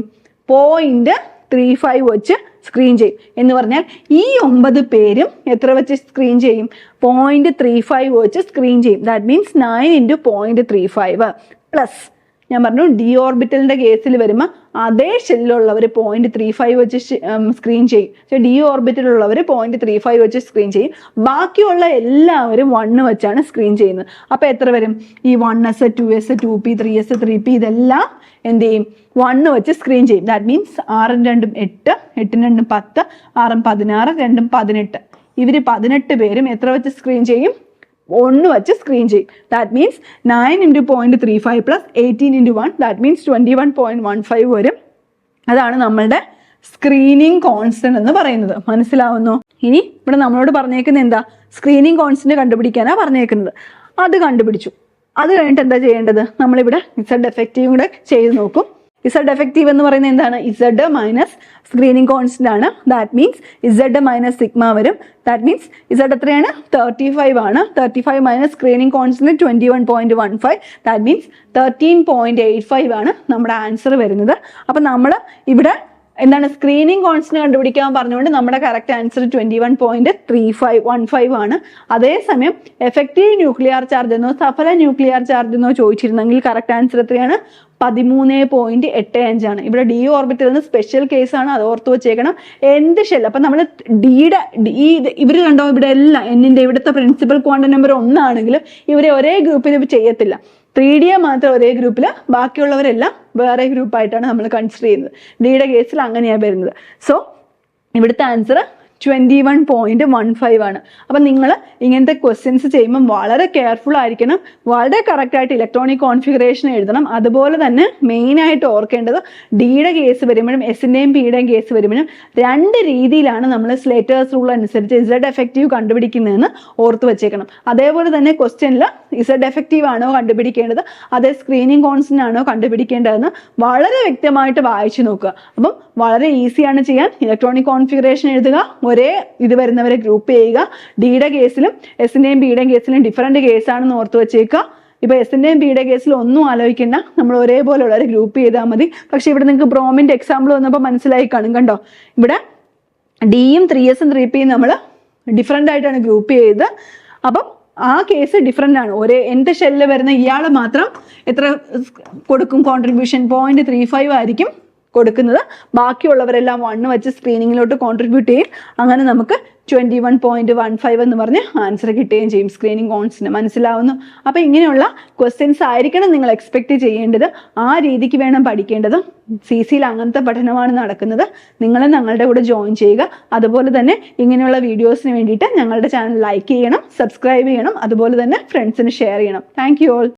0.35 വെച്ച് സ്ക്രീൻ ചെയ്യും. എന്ന് പറഞ്ഞാൽ ഈ 9 പേരും എത്ര വെച്ച് സ്ക്രീൻ ചെയ്യും? 0.35 വെച്ച് സ്ക്രീൻ ചെയ്യും. ദാറ്റ് മീൻസ് 9 × 0.35 പ്ലസ് ഞാൻ പറഞ്ഞു ഡി ഓർബിറ്റലിന്റെ കേസിൽ വരുമ്പോൾ അതേ ഷെല്ലിലുള്ളവർ 0.35 വെച്ച് സ്ക്രീൻ ചെയ്യും. പക്ഷേ ഡി ഓർബിറ്റലുള്ളവർ 0.35 വെച്ച് സ്ക്രീൻ ചെയ്യും. ബാക്കിയുള്ള എല്ലാവരും 1 വെച്ചാണ് സ്ക്രീൻ ചെയ്യുന്നത്. അപ്പോൾ എത്ര വരും? ഈ 1s 2s 2p 3s 3p ഇതെല്ലാം എന്ത് ചെയ്യും? 1 വെച്ച് സ്ക്രീൻ ചെയ്യും. ദാറ്റ് മീൻസ് 6 × 2 8 8 × 2 10 6 16 2 18 ഇവർ 18 പേരും എത്ര വെച്ച് സ്ക്രീൻ ചെയ്യും? 1 വെച്ച് സ്ക്രീൻ ചെയ്യും. That means 9 × 0.35 plus 18 × 1 that means 21.15 വരും. അതാണ് നമ്മളുടെ സ്ക്രീനിങ് കോൺസ്റ്റന്റ് എന്ന് പറയുന്നത്. മനസ്സിലാവുന്നോ? ഇനി ഇവിടെ നമ്മളോട് പറഞ്ഞേക്കുന്നത് എന്താ? സ്ക്രീനിങ് കോൺസ്റ്റന്റ് കണ്ടുപിടിക്കാനാണ് പറഞ്ഞേക്കുന്നത്. അത് കണ്ടുപിടിച്ചു. അത് കഴിഞ്ഞിട്ട് എന്താ ചെയ്യേണ്ടത്? നമ്മളിവിടെ ഇസഡ് എഫക്റ്റീവ് കൂടെ ചെയ്ത് നോക്കും. ഇസഡ് എഫക്റ്റീവ് എന്ന് പറയുന്നത് എന്താണ്? ഇസഡ് മൈനസ് സ്ക്രീനിങ് കോൺസ്റ്റന്റ് ആണ്. That means Z minus sigma വരും. ദാറ്റ് മീൻസ് ഇസഡ് എത്രയാണ്? 35 ആണ്. 35 minus screening constant 21.15 that means 13.85 ആണ് നമ്മുടെ ആൻസർ വരുന്നത്. അപ്പം നമ്മൾ ഇവിടെ എന്താണ് സ്ക്രീനിങ് കോൺസ്റ്റന്റ് കണ്ടുപിടിക്കാൻ പറഞ്ഞുകൊണ്ട് നമ്മുടെ കറക്റ്റ് ആൻസർ 21.3515 ആണ്. അതേസമയം എഫക്റ്റീവ് ന്യൂക്ലിയർ ചാർജ് എന്നോ സഫല ന്യൂക്ലിയർ ചാർജ് എന്നോ ചോദിച്ചിരുന്നെങ്കിൽ കറക്റ്റ് ആൻസർ എത്രയാണ്? 13.85 ആണ്. ഇവിടെ ഡി ഓർബിറ്റലിന് സ്പെഷ്യൽ കേസാണ്, അത് ഓർത്ത് വെച്ചേക്കണം. എന്ത് ഷെൽ അപ്പം നമ്മൾ ഡിയുടെ ഇവർ കണ്ടോ ഇവിടെ എല്ലാം എന്നിൻ്റെ ഇവിടുത്തെ പ്രിൻസിപ്പൽ ക്വാണ്ടം നമ്പർ 1 ആണെങ്കിലും ഇവരെ ഒരേ ഗ്രൂപ്പിൽ ചെയ്യത്തില്ല. 3D മാത്രം ഒരേ ഗ്രൂപ്പിൽ, ബാക്കിയുള്ളവരെല്ലാം വേറെ ഗ്രൂപ്പായിട്ടാണ് നമ്മൾ കൺസിഡർ ചെയ്യുന്നത്. ഡിയുടെ കേസിൽ അങ്ങനെയാണ് വരുന്നത്. സോ ഇവിടുത്തെ ആൻസർ 21.15 ആണ്. അപ്പം നിങ്ങൾ ഇങ്ങനത്തെ ക്വസ്റ്റ്യൻസ് ചെയ്യുമ്പോൾ വളരെ കെയർഫുൾ ആയിരിക്കണം. വളരെ കറക്റ്റായിട്ട് ഇലക്ട്രോണിക് കോൺഫിഗറേഷൻ എഴുതണം. അതുപോലെ തന്നെ മെയിനായിട്ട് ഓർക്കേണ്ടത് ഡിയുടെ കേസ് വരുമ്പോഴും എസിൻ്റെയും പിയുടെയും കേസ് വരുമ്പോഴും 2 രീതിയിലാണ് നമ്മൾ സ്ലേറ്റേഴ്സ് റൂൾ അനുസരിച്ച് ഇസഡ് എഫക്റ്റീവ് കണ്ടുപിടിക്കുന്നതെന്ന് ഓർത്ത് വെച്ചേക്കണം. അതേപോലെ തന്നെ ക്വസ്റ്റ്യനിൽ ഇസഡ് എഫക്റ്റീവ് ആണോ കണ്ടുപിടിക്കേണ്ടത് അതേ സ്ക്രീനിങ് കോൺസ്റ്റന്റ് ആണോ കണ്ടുപിടിക്കേണ്ടതെന്ന് വളരെ വ്യക്തമായിട്ട് വായിച്ചു നോക്കുക. അപ്പം വളരെ ഈസിയാണ് ചെയ്യാൻ. ഇലക്ട്രോണിക് കോൺഫിഗറേഷൻ എഴുതുക, ഒരേ ഇത് വരുന്നവരെ ഗ്രൂപ്പ് ചെയ്യുക. ഡിയുടെ കേസിലും എസിൻ്റെയും ബിയുടെയും കേസിലും ഡിഫറൻറ്റ് കേസാണെന്ന് ഓർത്ത് വെച്ചേക്കുക. ഇപ്പോൾ എസിൻ്റെയും പിയുടെ കേസിൽ ഒന്നും ആലോചിക്കേണ്ട, നമ്മൾ ഒരേപോലെയുള്ളവരെ ഗ്രൂപ്പ് ചെയ്താൽ മതി. പക്ഷേ ഇവിടെ നിങ്ങൾക്ക് ബ്രോമിൻ്റെ എക്സാമ്പിൾ വന്നപ്പോൾ മനസ്സിലായി കാണും. കണ്ടോ, ഇവിടെ ഡിയും 3s-ഉം 3p-യും നമ്മൾ ഡിഫറെൻ്റ് ആയിട്ടാണ് ഗ്രൂപ്പ് ചെയ്തത്. അപ്പം ആ കേസ് ഡിഫറെൻ്റ് ആണ്. എൻ്റെ ഷെല്ലിൽ വരുന്ന ഇയാൾ മാത്രം എത്ര കൊടുക്കും കോൺട്രിബ്യൂഷൻ? 0.35 ആയിരിക്കും കൊടുക്കുന്നത്. ബാക്കിയുള്ളവരെല്ലാം 1 വെച്ച് സ്ക്രീനിങ്ങിലോട്ട് കോൺട്രിബ്യൂട്ട് ചെയ്യും. അങ്ങനെ നമുക്ക് 21.15 എന്ന് പറഞ്ഞ് ആൻസർ കിട്ടുകയും ചെയ്യും സ്ക്രീനിങ് കോൺസിന്. മനസ്സിലാവുന്നു? അപ്പോൾ ഇങ്ങനെയുള്ള ക്വസ്റ്റ്യൻസ് ആയിരിക്കണം നിങ്ങൾ എക്സ്പെക്ട് ചെയ്യേണ്ടത്. ആ രീതിക്ക് വേണം പഠിക്കേണ്ടത്. CCയിൽ അങ്ങനത്തെ പഠനമാണ് നടക്കുന്നത്. നിങ്ങൾ ഞങ്ങളുടെ കൂടെ ജോയിൻ ചെയ്യുക. അതുപോലെ തന്നെ ഇങ്ങനെയുള്ള വീഡിയോസിന് വേണ്ടിയിട്ട് ഞങ്ങളുടെ ചാനൽ ലൈക്ക് ചെയ്യണം, സബ്സ്ക്രൈബ് ചെയ്യണം, അതുപോലെ തന്നെ ഫ്രണ്ട്സിന് ഷെയർ ചെയ്യണം. Thank you all.